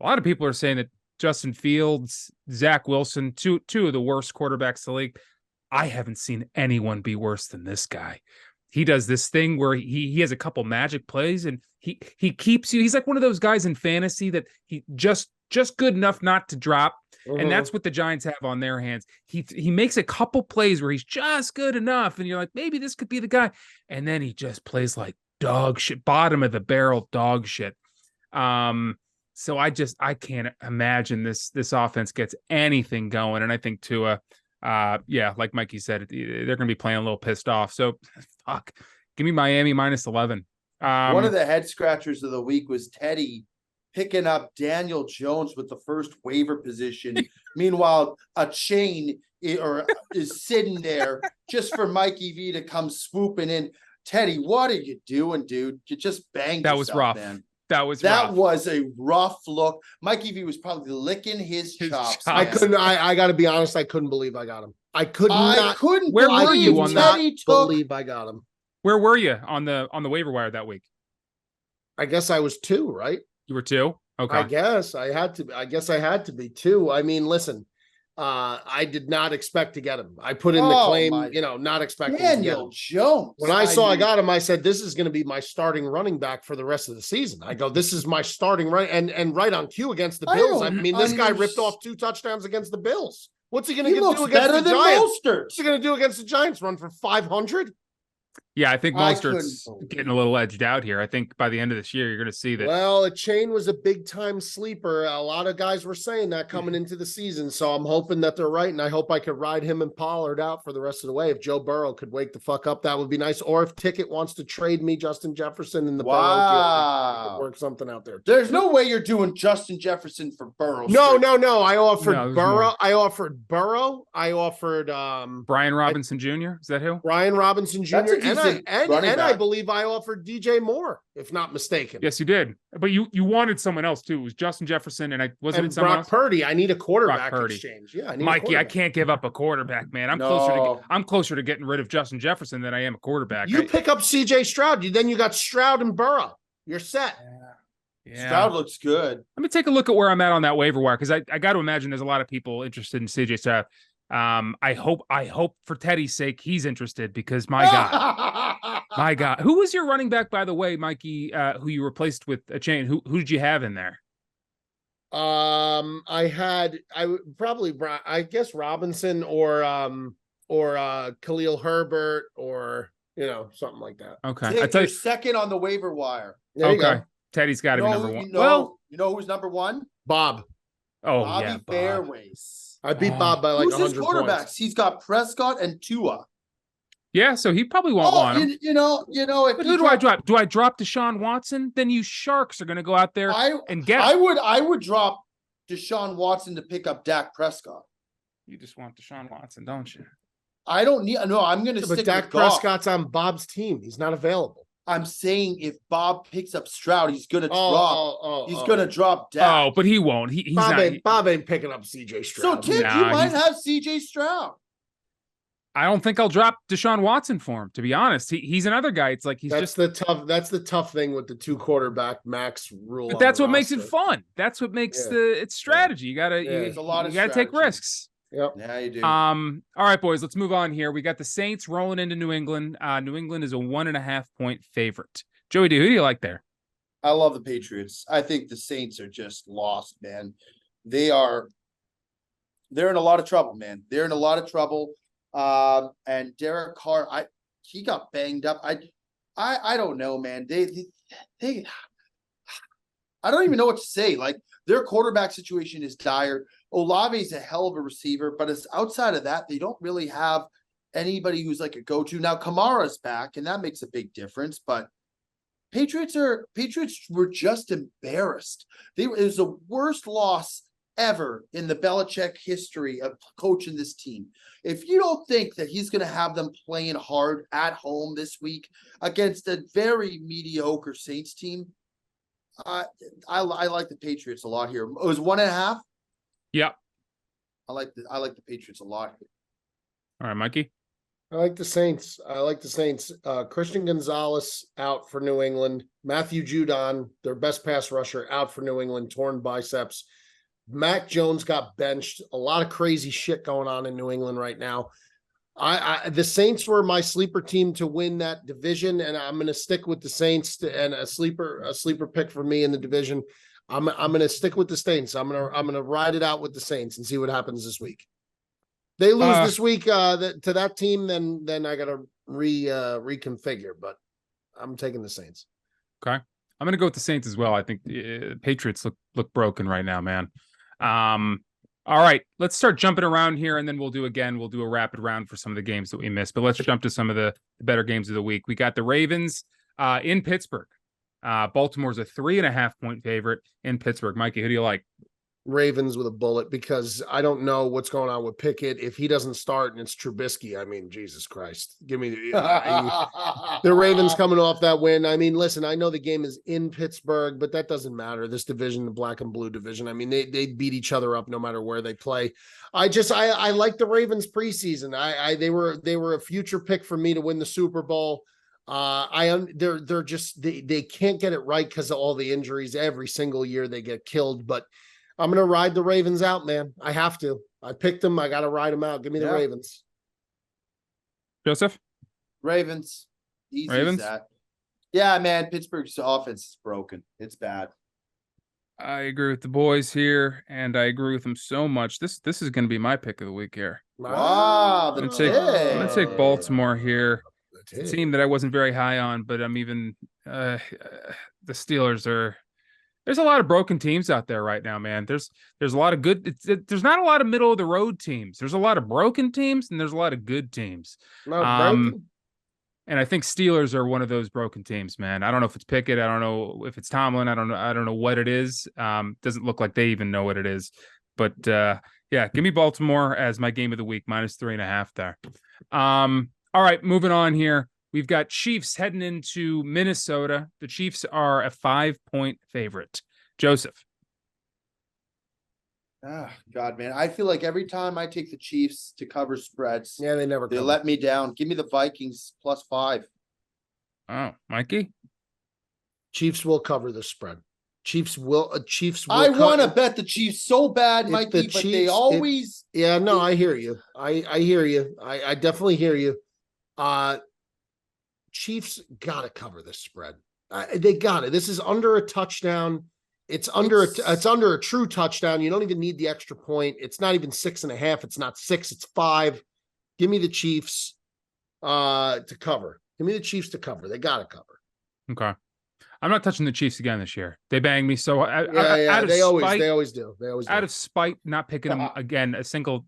a lot of people are saying that Justin Fields, Zach Wilson, two of the worst quarterbacks in the league. I haven't seen anyone be worse than this guy. He does this thing where he has a couple magic plays and he keeps you. He's like one of those guys in fantasy that he just good enough not to drop. And that's what the Giants have on their hands. He makes a couple plays where he's just good enough. And you're like, maybe this could be the guy. And then he just plays like dog shit, bottom of the barrel dog shit. So I can't imagine this offense gets anything going. And I think Tua, like Mikey said, they're going to be playing a little pissed off. So fuck, give me Miami minus 11. One of the head scratchers of the week was Teddy picking up Daniel Jones with the first waiver position. Meanwhile, a chain is sitting there just for Mikey V to come swooping in. Teddy, what are you doing, dude? You just banged that yourself, was rough, man. That was a rough look. Mikey V was probably licking his chops. I got to be honest. I couldn't believe I got him. Where were you on that? Believe I got him. Where were you on the waiver wire that week? I guess I was 2, right? You were 2? Okay. I guess I had to be 2. I mean, listen, I did not expect to get him. I put in the claim, not expecting Daniel Jones. When I got him, I said, this is going to be my starting running back for the rest of the season. I go, this is my starting running and right on cue against the Bills. I mean, this guy ripped off 2 touchdowns against the Bills. What's he going to do against the Giants? What's he going to do against the Giants? Run for 500? Yeah, I think Mostert's getting a little edged out here. I think by the end of this year, you're going to see that. Well, a chain was a big-time sleeper. A lot of guys were saying that coming into the season, so I'm hoping that they're right, and I hope I could ride him and Pollard out for the rest of the way. If Joe Burrow could wake the fuck up, that would be nice. Or if Ticket wants to trade me Justin Jefferson in the Burrow deal, work something out there. There's no way you're doing Justin Jefferson for Burrow. No. I offered Burrow. I offered Burrow. I offered Brian Robinson Jr. Is that who? Brian Robinson Jr. And I believe I offered DJ Moore, if not mistaken. Yes, you did. But you wanted someone else too. It was Justin Jefferson, and someone Brock else? Purdy. I need a quarterback exchange. Yeah, Mikey, I can't give up a quarterback, man. I'm closer to getting rid of Justin Jefferson than I am a quarterback. You pick up CJ Stroud. Then you got Stroud and Burrow. You're set. Yeah. Stroud looks good. Let me take a look at where I'm at on that waiver wire, because I got to imagine there's a lot of people interested in CJ Stroud. I hope for Teddy's sake he's interested, because my God, who was your running back, by the way, Mikey? Who you replaced with a chain? Who did you have in there? I guess Robinson or Khalil Herbert or something like that. Okay, I tell you, second on the waiver wire. Okay, Teddy's got to be number 1. You know who's number 1? Bob. Oh, Bobby yeah, Bob. Fairways. I beat Bob by like 100 Who's his quarterbacks? Points. He's got Prescott and Tua. Yeah, so he probably won't want him. But who do I drop? Do I drop Deshaun Watson? Then you Sharks are going to go out there and get him. I would drop Deshaun Watson to pick up Dak Prescott. You just want Deshaun Watson, don't you? I don't need. No, I'm going to stick with Dak with Goff. Prescott's on Bob's team. He's not available. I'm saying if Bob picks up Stroud, he's going to drop. He's going to drop Dak. Oh, but he won't. Bob ain't picking up CJ Stroud. So, Tick, you might have CJ Stroud. I don't think I'll drop Deshaun Watson for him, to be honest. He's another guy. It's like that's the tough thing with the 2 quarterback max rule. But that's what makes it fun. That's what makes it's strategy. You gotta take risks. Yep. Yeah, you do. All right, boys, let's move on here. We got the Saints rolling into New England. New England is a 1.5-point favorite. Joey D, who do you like there? I love the Patriots. I think the Saints are just lost, man. They're in a lot of trouble, man. They're in a lot of trouble. And Derek Carr, he got banged up. I don't know, man. They I don't even know what to say. Like, their quarterback situation is dire. Olave is a hell of a receiver, but it's outside of that, they don't really have anybody who's like a go-to. Now Kamara's back, and that makes a big difference, but Patriots were just embarrassed. It was the worst loss ever in the Belichick history of coaching this team. If you don't think that he's going to have them playing hard at home this week against a very mediocre Saints team, I like the Patriots a lot here. It was 1.5. Yeah. I like the Patriots a lot. All right, Mikey. I like the Saints. Christian Gonzalez out for New England. Matthew Judon, their best pass rusher, out for New England, torn biceps. Mac Jones got benched. A lot of crazy shit going on in New England right now. The Saints were my sleeper team to win that division, and I'm going to stick with the Saints. And a sleeper pick for me in the division. I'm going to stick with the Saints. I'm going to ride it out with the Saints and see what happens this week. They lose this week to that team, then I got to reconfigure. But I'm taking the Saints. Okay, I'm going to go with the Saints as well. I think Patriots look broken right now, man. All right, let's start jumping around here, and then we'll do a rapid round for some of the games that we missed. But let's jump to some of the better games of the week. We got the Ravens in Pittsburgh. Baltimore's a 3.5-point favorite in Pittsburgh. Mikey, who do you like? Ravens with a bullet, because I don't know what's going on with Pickett. If he doesn't start and it's Trubisky, I mean, Jesus Christ, give me the Ravens coming off that win. I mean, listen, I know the game is in Pittsburgh, but that doesn't matter. This division, the black and blue division, I mean, they beat each other up no matter where they play. I like the Ravens preseason. They were a future pick for me to win the Super Bowl. They're just they can't get it right because of all the injuries. Every single year they get killed, but I'm going to ride the Ravens out, man. I have to. I picked them. I got to ride them out. Give me the Ravens. Joseph? Ravens. Easy Ravens? as that. Yeah, man. Pittsburgh's offense is broken. It's bad. I agree with the boys here, and I agree with them so much. This is going to be my pick of the week here. Wow. I'm going to take Baltimore here. It's a team that I wasn't very high on, but I'm even the Steelers are. There's a lot of broken teams out there right now, man. There's a lot of good. There's not a lot of middle of the road teams. There's a lot of broken teams, and there's a lot of good teams. And I think Steelers are one of those broken teams, man. I don't know if it's Pickett. I don't know if it's Tomlin. I don't know what it is. Doesn't look like they even know what it is. But yeah, give me Baltimore as my game of the week, -3.5 there. All right, moving on here. We've got Chiefs heading into Minnesota. The Chiefs are a 5-point favorite. Joseph. God, man. I feel like every time I take the Chiefs to cover spreads, they let me down. Give me the Vikings +5. Oh, Mikey? Chiefs will cover the spread. Chiefs will. I want to bet the Chiefs so bad, Mikey, but they always. I hear you. I hear you. I definitely hear you. Chiefs got to cover this spread. They got it. This is under a touchdown. It's under a true touchdown. You don't even need the extra point. It's not even 6.5. It's not 6. It's 5. Give me the Chiefs to cover. Give me the Chiefs to cover. They got to cover. Okay. I'm not touching the Chiefs again this year. They banged me so. They always do. Out of spite, not picking them again.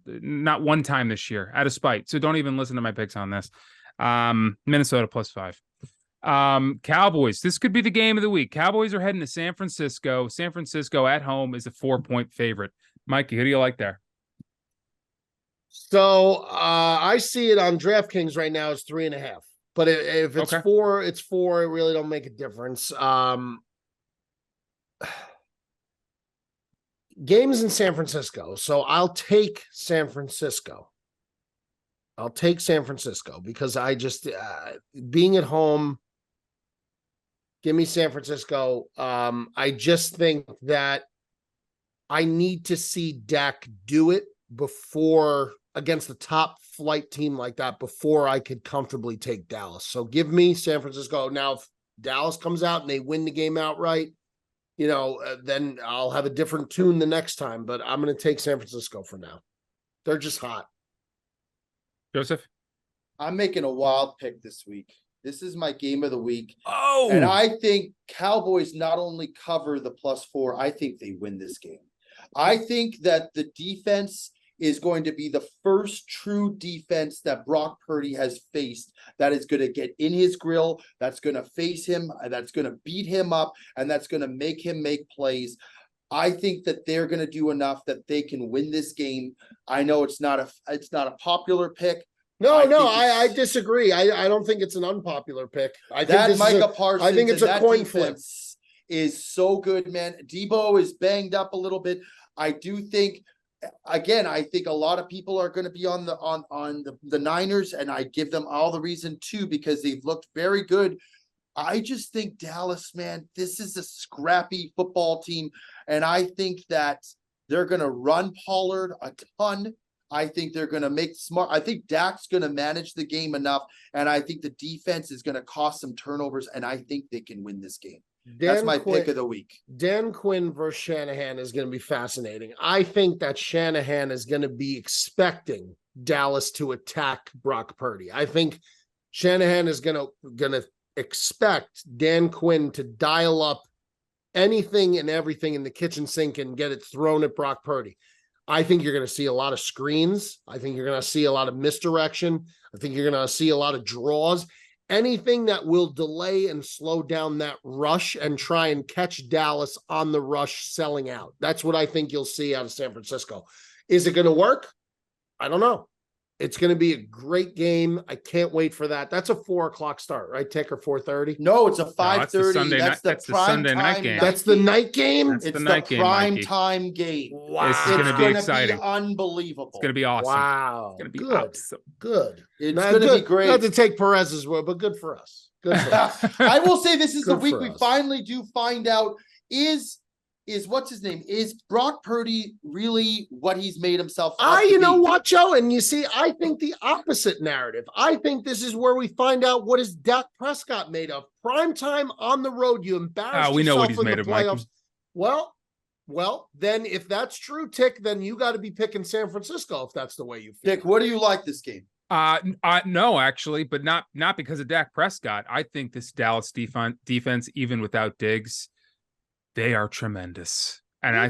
Not one time this year. Out of spite. So don't even listen to my picks on this. Minnesota +5. Cowboys. This could be the game of the week. Cowboys are heading to San Francisco. San Francisco at home is a 4-point favorite. Mikey, who do you like there? So I see it on DraftKings right now as 3.5. But if it's 4, it's 4. It really don't make a difference. Games in San Francisco. So I'll take San Francisco. Because I just being at home, give me San Francisco. I just think that I need to see Dak do it before against the top flight team like that before I could comfortably take Dallas. So give me San Francisco. Now, if Dallas comes out and they win the game outright, then I'll have a different tune the next time, but I'm going to take San Francisco for now. They're just hot. Joseph? I'm making a wild pick this week. This is my game of the week. Oh, and I think Cowboys not only cover the +4, I think they win this game. I think that the defense is going to be the first true defense that Brock Purdy has faced that is going to get in his grill, that's going to face him, that's going to beat him up, and that's going to make him make plays. I think that they're going to do enough that they can win this game. I know it's not a popular pick. I disagree. I don't think it's an unpopular pick. I think Micah Parsons. I think it's a coin flip. Is so good, man. Debo is banged up a little bit. I do think, again, I think a lot of people are going to be on the Niners, and I give them all the reason too, because they've looked very good. I just think Dallas, man, this is a scrappy football team, and I think that they're going to run Pollard a ton. I think they're going to make smart. I think Dak's going to manage the game enough, and I think the defense is going to cause some turnovers, and I think they can win this game. That's my pick of the week. Dan Quinn versus Shanahan is going to be fascinating. I think that Shanahan is going to be expecting Dallas to attack Brock Purdy. I think Shanahan is going to expect Dan Quinn to dial up anything and everything in the kitchen sink and get it thrown at Brock Purdy. I think you're going to see a lot of screens. I think you're going to see a lot of misdirection. I think you're going to see a lot of draws. Anything that will delay and slow down that rush and try and catch Dallas on the rush selling out. That's what I think you'll see out of San Francisco. Is it going to work? I don't know. It's going to be a great game. I can't wait for that. That's a 4:00 start, right? Ticker 4:30. No, it's a 5:30. That's the Sunday night game. That's the night game. It's the prime time game. Wow, this is going to be exciting. Unbelievable. It's going to be awesome. Wow, it's going to be good. awesome. Good. It's going to be great. Not to take Perez's word, but good for us. Good for us. I will say this is the Good week for we us. finally do find out is what's his name? Is Brock Purdy really what he's made himself? You know what, Joe? And you see, I think the opposite narrative. I think this is where we find out what is Dak Prescott made of. Prime time on the road, you embarrass we know what he's yourself in made the of, playoffs. Well, then if that's true, Tick, then you got to be picking San Francisco if that's the way you feel. Tick, what do you like this game? No, actually, but not because of Dak Prescott. I think this Dallas defense, even without Diggs, they are tremendous. And I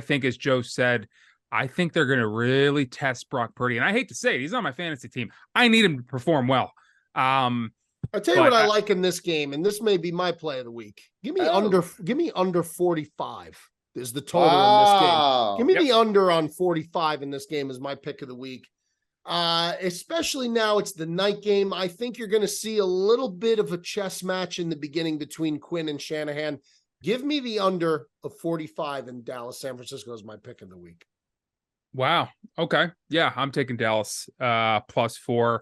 think, as Joe said, I think they're going to really test Brock Purdy. And I hate to say it, he's on my fantasy team. I need him to perform well. I'll tell you what I like in this game, and this may be my play of the week. Give me under 45 is the total in this game. Give me the under on 45 in this game is my pick of the week. Especially now it's the night game. I think you're going to see a little bit of a chess match in the beginning between Quinn and Shanahan. Give me the under of 45 in Dallas. San Francisco is my pick of the week. Wow. Okay. Yeah, I'm taking Dallas +4.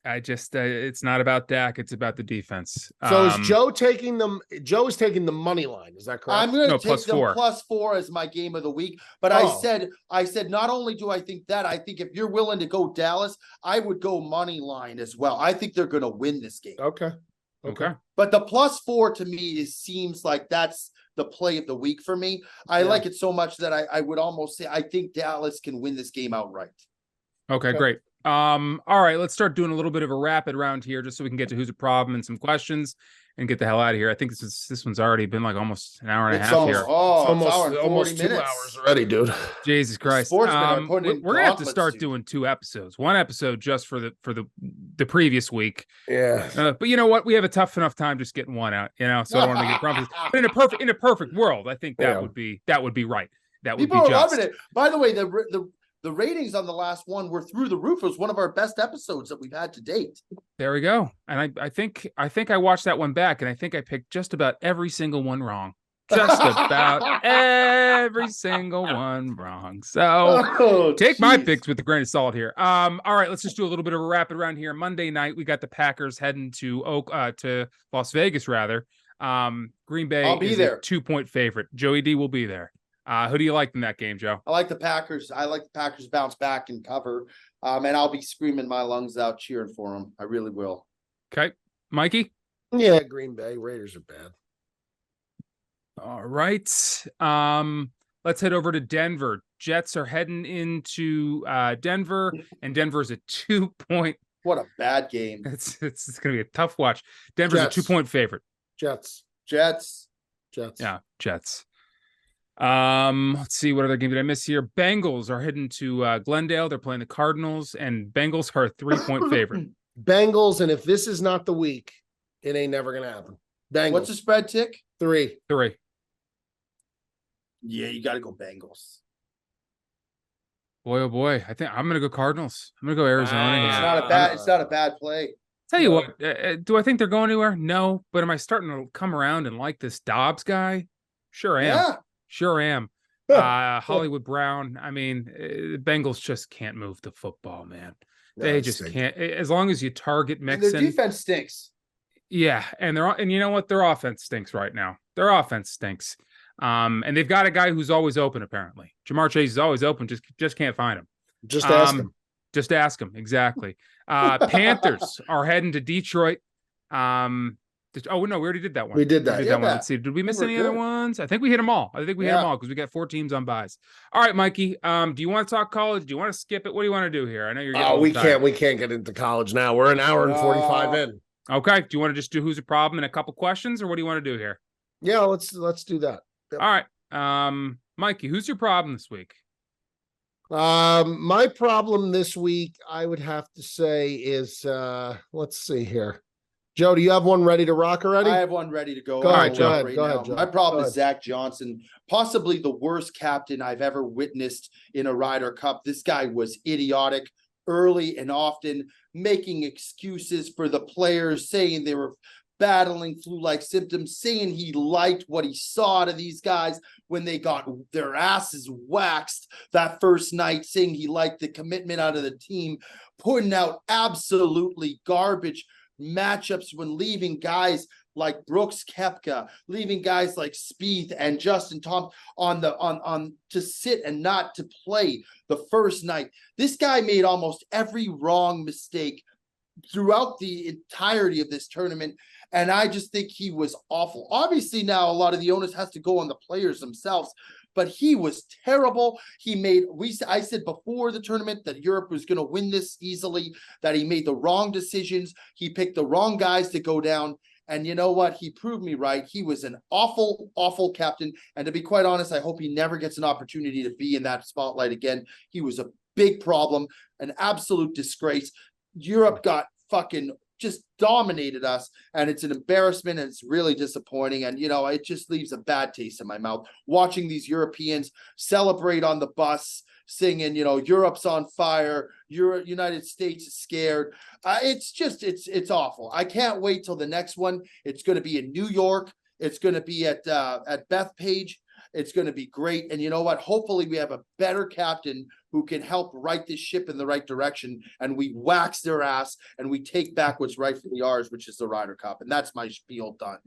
I just it's not about Dak, it's about the defense. So is Joe taking them? Joe is taking the money line. Is that correct? I'm going to take them +4 as my game of the week. But I said not only do I think that, I think if you're willing to go Dallas, I would go money line as well. I think they're going to win this game. Okay. But the +4 to me seems like that's the play of the week for me. I like it so much that I would almost say I think Dallas can win this game outright. Okay, great. All right, let's start doing a little bit of a rapid round here just so we can get to who's a problem and some questions and get the hell out of here. I think this one's already been like almost an hour and a half here. Almost 2 hours already, dude. Jesus Christ. We're gonna have to start doing 2 episodes. 1 episode just for the previous week. Yeah. But you know what? We have a tough enough time just getting one out, so I don't want to make it promises. But in a perfect world, I think that would be right. That would People be are just. loving it. By the way, the ratings on the last one were through the roof. It was one of our best episodes that we've had to date. There we go. And I think I watched that one back, and I think I picked just about every single one wrong. Just about every single one wrong. So take my picks with a grain of salt here. All right, let's just do a little bit of a rapid round here. Monday night, we got the Packers heading to Las Vegas rather. Green Bay I'll be is there. a 2-point favorite. Joey D will be there. Who do you like in that game, Joe? I like the Packers. I like the Packers bounce back and cover. And I'll be screaming my lungs out cheering for them. I really will. Okay. Mikey? Yeah, Green Bay. Raiders are bad. All right. Let's head over to Denver. Jets are heading into Denver, and Denver's a 2-point. What a bad game. It's going to be a tough watch. Denver's Jets. a 2-point favorite. Jets. Yeah, Jets. Let's see, what other game did I miss here? Bengals are heading to Glendale. They're playing the Cardinals, and Bengals are a 3-point favorite. Bengals, and if this is not the week, it ain't never gonna happen. Bengals. What's the spread, Tick? 3. Yeah, you got to go Bengals. Boy, oh boy. I think I'm going to go Cardinals. I'm going to go Arizona. It's not a bad play. Tell you what, do I think they're going anywhere? No, but am I starting to come around and like this Dobbs guy? Sure am. Yeah. Sure am. Hollywood Brown. I mean, the Bengals just can't move the football, man. They just can't. As long as you target Mixon. Their defense stinks. Yeah, and you know what? Their offense stinks right now. Their offense stinks. And they've got a guy who's always open, apparently. Jamar Chase is always open, just can't find him. Just ask him. Just ask him, exactly. Panthers are heading to Detroit. No, we already did that one. We did that. One. Let's see. Did we miss any other ones? I think we hit them all. I think we hit them all because we got 4 teams on buys. All right, Mikey. Do you want to talk college? Do you want to skip it? What do you want to do here? I know you're getting we can't get into college now. We're an hour and 45 in. Okay. Do you want to just do who's a problem and a couple questions, or what do you want to do here? Yeah, let's do that. Yep. All right. Mikey, who's your problem this week? My problem this week, I would have to say, is let's see here. Joe, do you have one ready to rock already? I have one ready to go. Go ahead, Joe. My problem is Zach Johnson, possibly the worst captain I've ever witnessed in a Ryder Cup. This guy was idiotic early and often, making excuses for the players, saying they were battling flu-like symptoms, saying he liked what he saw out of these guys when they got their asses waxed that first night, saying he liked the commitment out of the team, putting out absolutely garbage matchups when leaving guys like Brooks Koepka, leaving guys like Spieth and Justin Thomas on to sit and not to play the first night. This guy made almost every wrong mistake throughout the entirety of this tournament, and I just think he was awful. Obviously, now a lot of the onus has to go on the players themselves, but he was terrible. I said before the tournament that Europe was going to win this easily, that he made the wrong decisions. He picked the wrong guys to go down. And you know what? He proved me right. He was an awful, awful captain. And to be quite honest, I hope he never gets an opportunity to be in that spotlight again. He was a big problem, an absolute disgrace. Europe got fucking just dominated us, and it's an embarrassment, and it's really disappointing. And, it just leaves a bad taste in my mouth watching these Europeans celebrate on the bus, singing, Europe's on fire, United States is scared. It's awful. I can't wait till the next one. It's going to be in New York. It's going to be at Bethpage. It's going to be great. And you know what? Hopefully we have a better captain who can help right this ship in the right direction, and we wax their ass and we take back what's rightfully ours, which is the Ryder Cup. And that's my spiel done.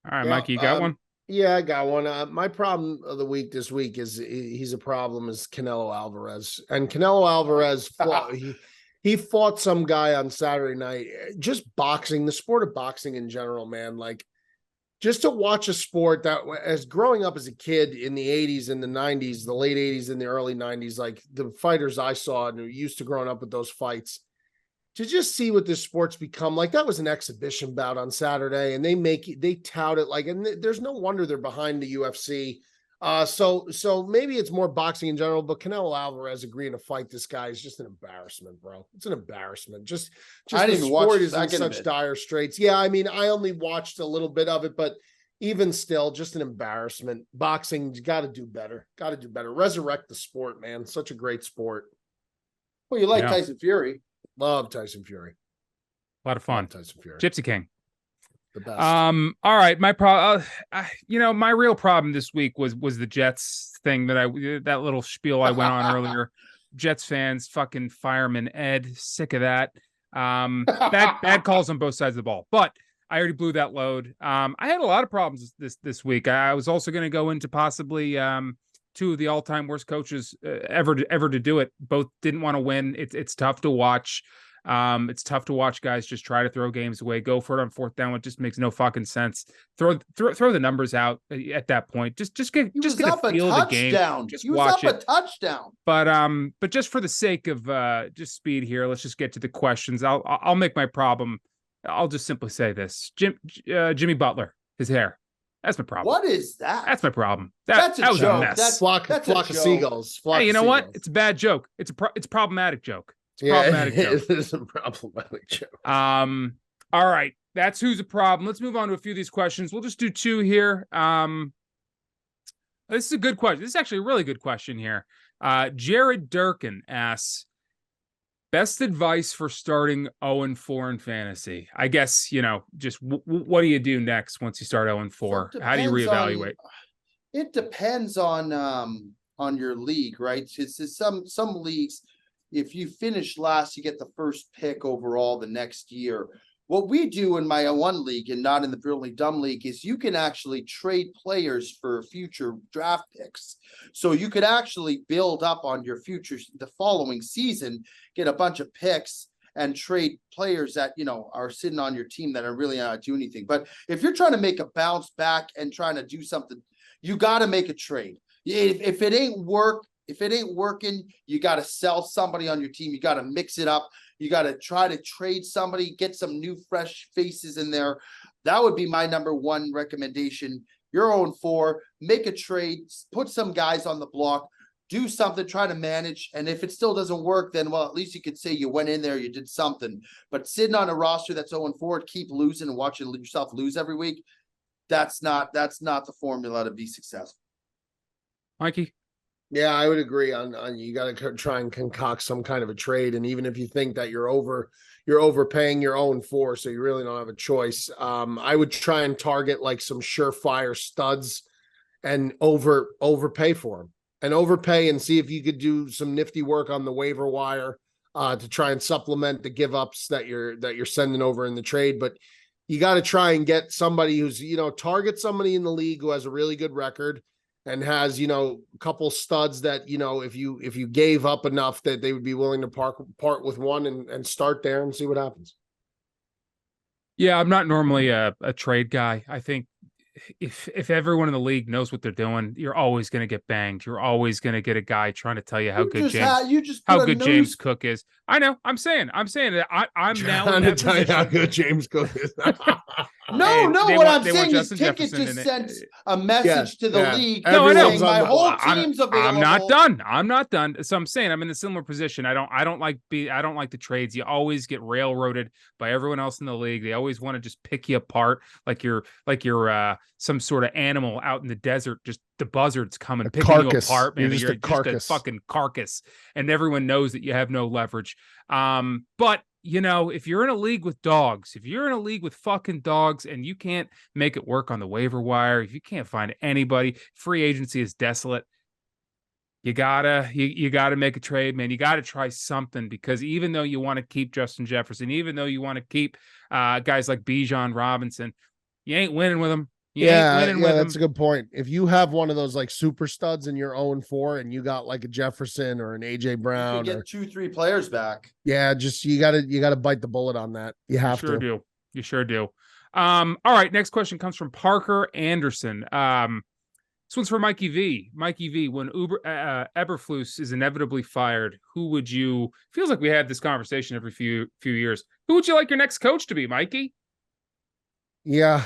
All right, Mikey, you got one? Yeah, I got one. My problem of the week this week is Canelo Alvarez. And Canelo Alvarez, he fought some guy on Saturday night. Just boxing, the sport of boxing in general, man. Like, just to watch a sport that, as growing up as a kid in the 80s and the 90s, the late 80s and the early 90s, like the fighters I saw and who used to growing up with those fights, to just see what this sport's become. Like, that was an exhibition bout on Saturday, and they tout it like, and there's no wonder they're behind the UFC. So maybe it's more boxing in general, but Canelo Alvarez agreeing to fight this guy is just an embarrassment, bro. It's an embarrassment. Just I didn't the even watch sport is in such dire straits. Yeah, I mean, I only watched a little bit of it, but even still, just an embarrassment. Boxing, you got to do better. Got to do better. Resurrect the sport, man. Such a great sport. Well, you like Tyson Fury. Love Tyson Fury. A lot of fun. Tyson Fury. Gypsy King. The best. All right. My my real problem this week was the Jets thing that little spiel I went on earlier. Jets fans, fucking fireman Ed, sick of that. Bad calls on both sides of the ball. But I already blew that load. I had a lot of problems this week. I was also going to go into possibly two of the all-time worst coaches ever to do it. Both didn't want to win. It's tough to watch. It's tough to watch guys just try to throw games away, go for it on fourth down. It just makes no fucking sense. Throw the numbers out at that point. Just get a feel of the game. Just watch it. A touchdown. But just for the sake of just speed here, let's just get to the questions. I'll make my problem. I'll just simply say this: Jimmy Butler, his hair. That's my problem. What is that? That's my problem. That's a was joke. a mess. That's flock of seagulls. Hey, you know what? It's a bad joke. It's a problematic joke. It's a problematic joke. It is a problematic joke. All right. That's who's a problem. Let's move on to a few of these questions. We'll just do two here. This is a good question. This is actually a really good question here. Jared Durkin asks, best advice for starting 0-4 in fantasy. I guess, just what do you do next once you start 0-4? How do you reevaluate? It depends on your league, right? It's some leagues, if you finish last, you get the first pick overall the next year. What we do in my one league and not in the Brilliantly Dumb League is you can actually trade players for future draft picks. So you could actually build up on your future the following season, get a bunch of picks and trade players that, are sitting on your team that are really not doing anything. But if you're trying to make a bounce back and trying to do something, you got to make a trade. If it ain't working, you got to sell somebody on your team. You got to mix it up. You got to try to trade somebody, get some new fresh faces in there. That would be my number one recommendation. You're 0-4, make a trade, put some guys on the block, do something, try to manage. And if it still doesn't work, then, well, at least you could say you went in there, you did something. But sitting on a roster that's 0-4, keep losing and watching yourself lose every week, that's not the formula to be successful. Mikey? Yeah, I would agree on you got to try and concoct some kind of a trade. And even if you think that you're overpaying your 0-4, so you really don't have a choice. I would try and target like some surefire studs and overpay for them and overpay and see if you could do some nifty work on the waiver wire to try and supplement the give ups that you're sending over in the trade. But you got to try and get somebody who's, target somebody in the league who has a really good record and has, a couple studs that, if you gave up enough that they would be willing to part with one and start there and see what happens. Yeah, I'm not normally a trade guy. I think if everyone in the league knows what they're doing, you're always going to get banged. You're always going to get a guy trying to tell you how good James Cook is. I know. I'm saying that I'm now trying to tell you how good James Cook is. What I'm saying is Ticket just sent a message to the league. No, I know. My whole team's available. I'm not done. So I'm saying I'm in a similar position. I don't like the trades. You always get railroaded by everyone else in the league. They always want to just pick you apart like you're some sort of animal out in the desert. Just the buzzards come and pick you apart, man. You're just a fucking carcass, and everyone knows that you have no leverage. But if you're in a league with dogs, if you're in a league with fucking dogs and you can't make it work on the waiver wire, if you can't find anybody, free agency is desolate. You gotta make a trade, man. You gotta try something, because even though you want to keep Justin Jefferson, even though you want to keep guys like Bijan Robinson, you ain't winning with them. That's a good point. If you have one of those like super studs and you're 0-4 and you got like a Jefferson or an AJ Brown, you get 2-3 players back. Yeah, just you gotta bite the bullet on that. You sure do. All right, next question comes from Parker Anderson. This one's for Mikey V. Mikey V, when Eberflus is inevitably fired, who would you? Feels like we have this conversation every few years. Who would you like your next coach to be, Mikey? Yeah.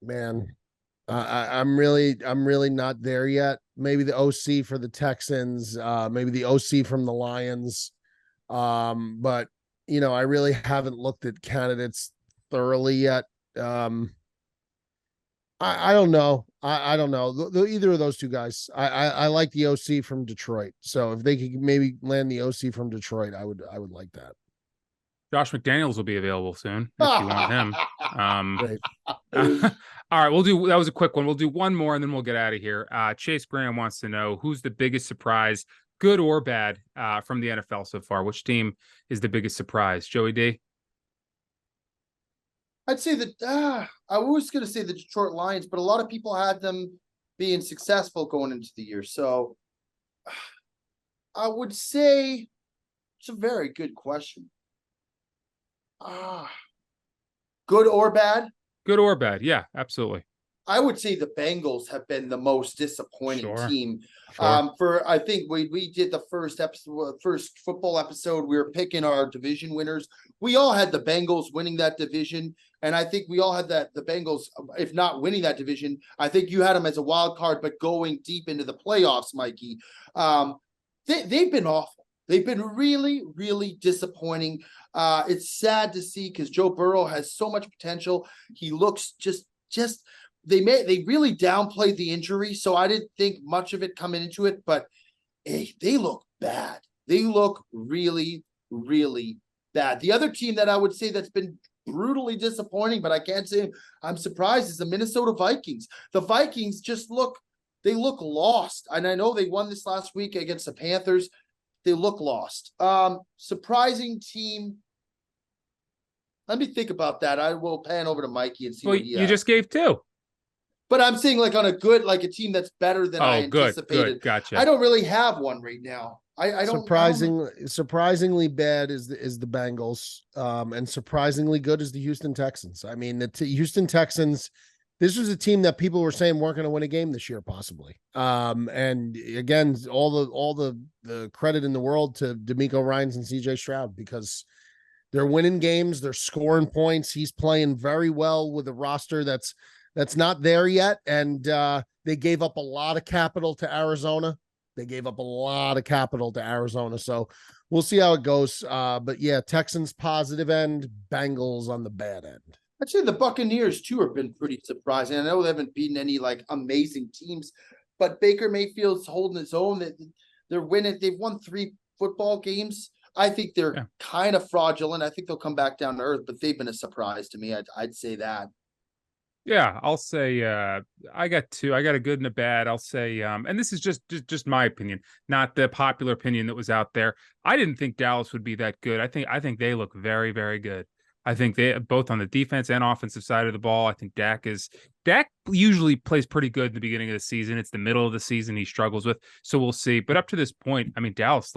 Man, I'm really not there yet. Maybe the OC for the Texans, maybe the OC from the Lions. But I really haven't looked at candidates thoroughly yet. I don't know. I don't know. Either of those two guys. I like the OC from Detroit. So if they could maybe land the OC from Detroit, I would like that. Josh McDaniels will be available soon if you want him. All right, that was a quick one. We'll do one more and then we'll get out of here. Chase Graham wants to know who's the biggest surprise, good or bad, from the NFL so far. Which team is the biggest surprise? Joey D? I'd say that I was going to say the Detroit Lions, but a lot of people had them being successful going into the year. So I would say it's a very good question. Good or bad? Good or bad? Yeah, absolutely. I would say the Bengals have been the most disappointing Sure. team. Sure. I think we did the first football episode. We were picking our division winners. We all had the Bengals winning that division, and I think we all had the Bengals, if not winning that division. I think you had them as a wild card, but going deep into the playoffs, Mikey. They've been awful. They've been really, really disappointing. It's sad to see because Joe Burrow has so much potential. He looks just. They really downplayed the injury, so I didn't think much of it coming into it, but they look bad. They look really, really bad. The other team that I would say that's been brutally disappointing, but I can't say I'm surprised, is the Minnesota Vikings. The Vikings look lost. And I know they won this last week against the Panthers. They look lost. Surprising team. Let me think about that. I will pan over to Mikey and see what he has. You just gave two. But I'm saying like on a team that's better than I anticipated. Good. Gotcha. I don't really have one right now. I don't. Surprisingly bad is the Bengals, and surprisingly good is the Houston Texans. I mean, the Houston Texans. This was a team that people were saying weren't going to win a game this year, possibly. And again, all the credit in the world to D'Amico Ryans and CJ Stroud, because they're winning games, they're scoring points. He's playing very well with a roster that's not there yet. And they gave up a lot of capital to Arizona. So we'll see how it goes. But yeah, Texans positive end, Bengals on the bad end. I'd say the Buccaneers too have been pretty surprising. I know they haven't beaten any like amazing teams, but Baker Mayfield's holding his own. They're winning. They've won 3 football games. I think they're kind of fraudulent. I think they'll come back down to earth, but they've been a surprise to me. I'd say that. Yeah, I'll say I got 2. I got a good and a bad. I'll say and this is just my opinion, not the popular opinion that was out there. I didn't think Dallas would be that good. I think they look very, very good. I think they both on the defense and offensive side of the ball. I think Dak usually plays pretty good in the beginning of the season. It's the middle of the season he struggles with. So we'll see. But up to this point, I mean, Dallas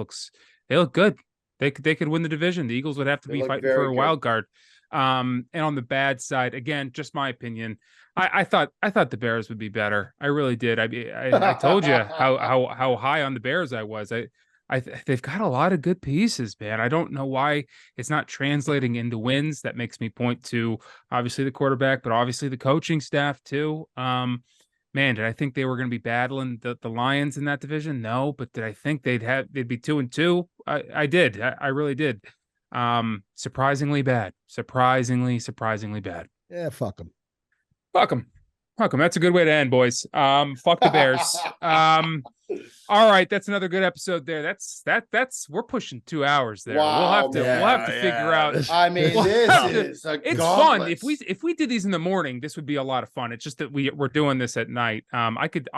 they look good. They could win the division. The Eagles would have to be fighting for a wild card. And on the bad side, again, just my opinion, I thought the Bears would be better. I really did. I told you how high on the Bears I was. They've got a lot of good pieces, man. I don't know why it's not translating into wins. That makes me point to obviously the quarterback, but obviously the coaching staff too. Man, did I think they were going to be battling the Lions in that division? No, but did I think they'd be 2-2? I did. I really did. Surprisingly bad. Surprisingly bad. Yeah, fuck them. That's a good way to end, boys. Fuck the Bears. All right, that's another good episode there. That's we're pushing 2 hours there. Wow, we'll have to figure out. I mean, it's fun. If we did these in the morning, this would be a lot of fun. It's just that we're doing this at night. I could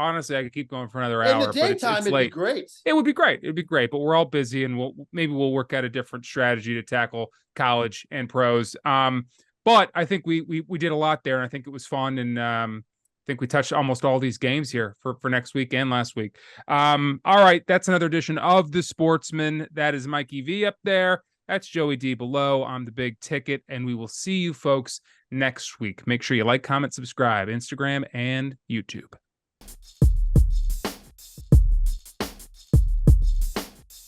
keep going for another hour. In the daytime, it'd be great. It would be great, but we're all busy, and we'll work out a different strategy to tackle college and pros. But I think we did a lot there, and I think it was fun, and I think we touched almost all these games here for next week and last week. All right, that's another edition of The Sportsman. That is Mikey V up there. That's Joey D below. I'm the Big Ticket, and we will see you folks next week. Make sure you like, comment, subscribe, Instagram, and YouTube.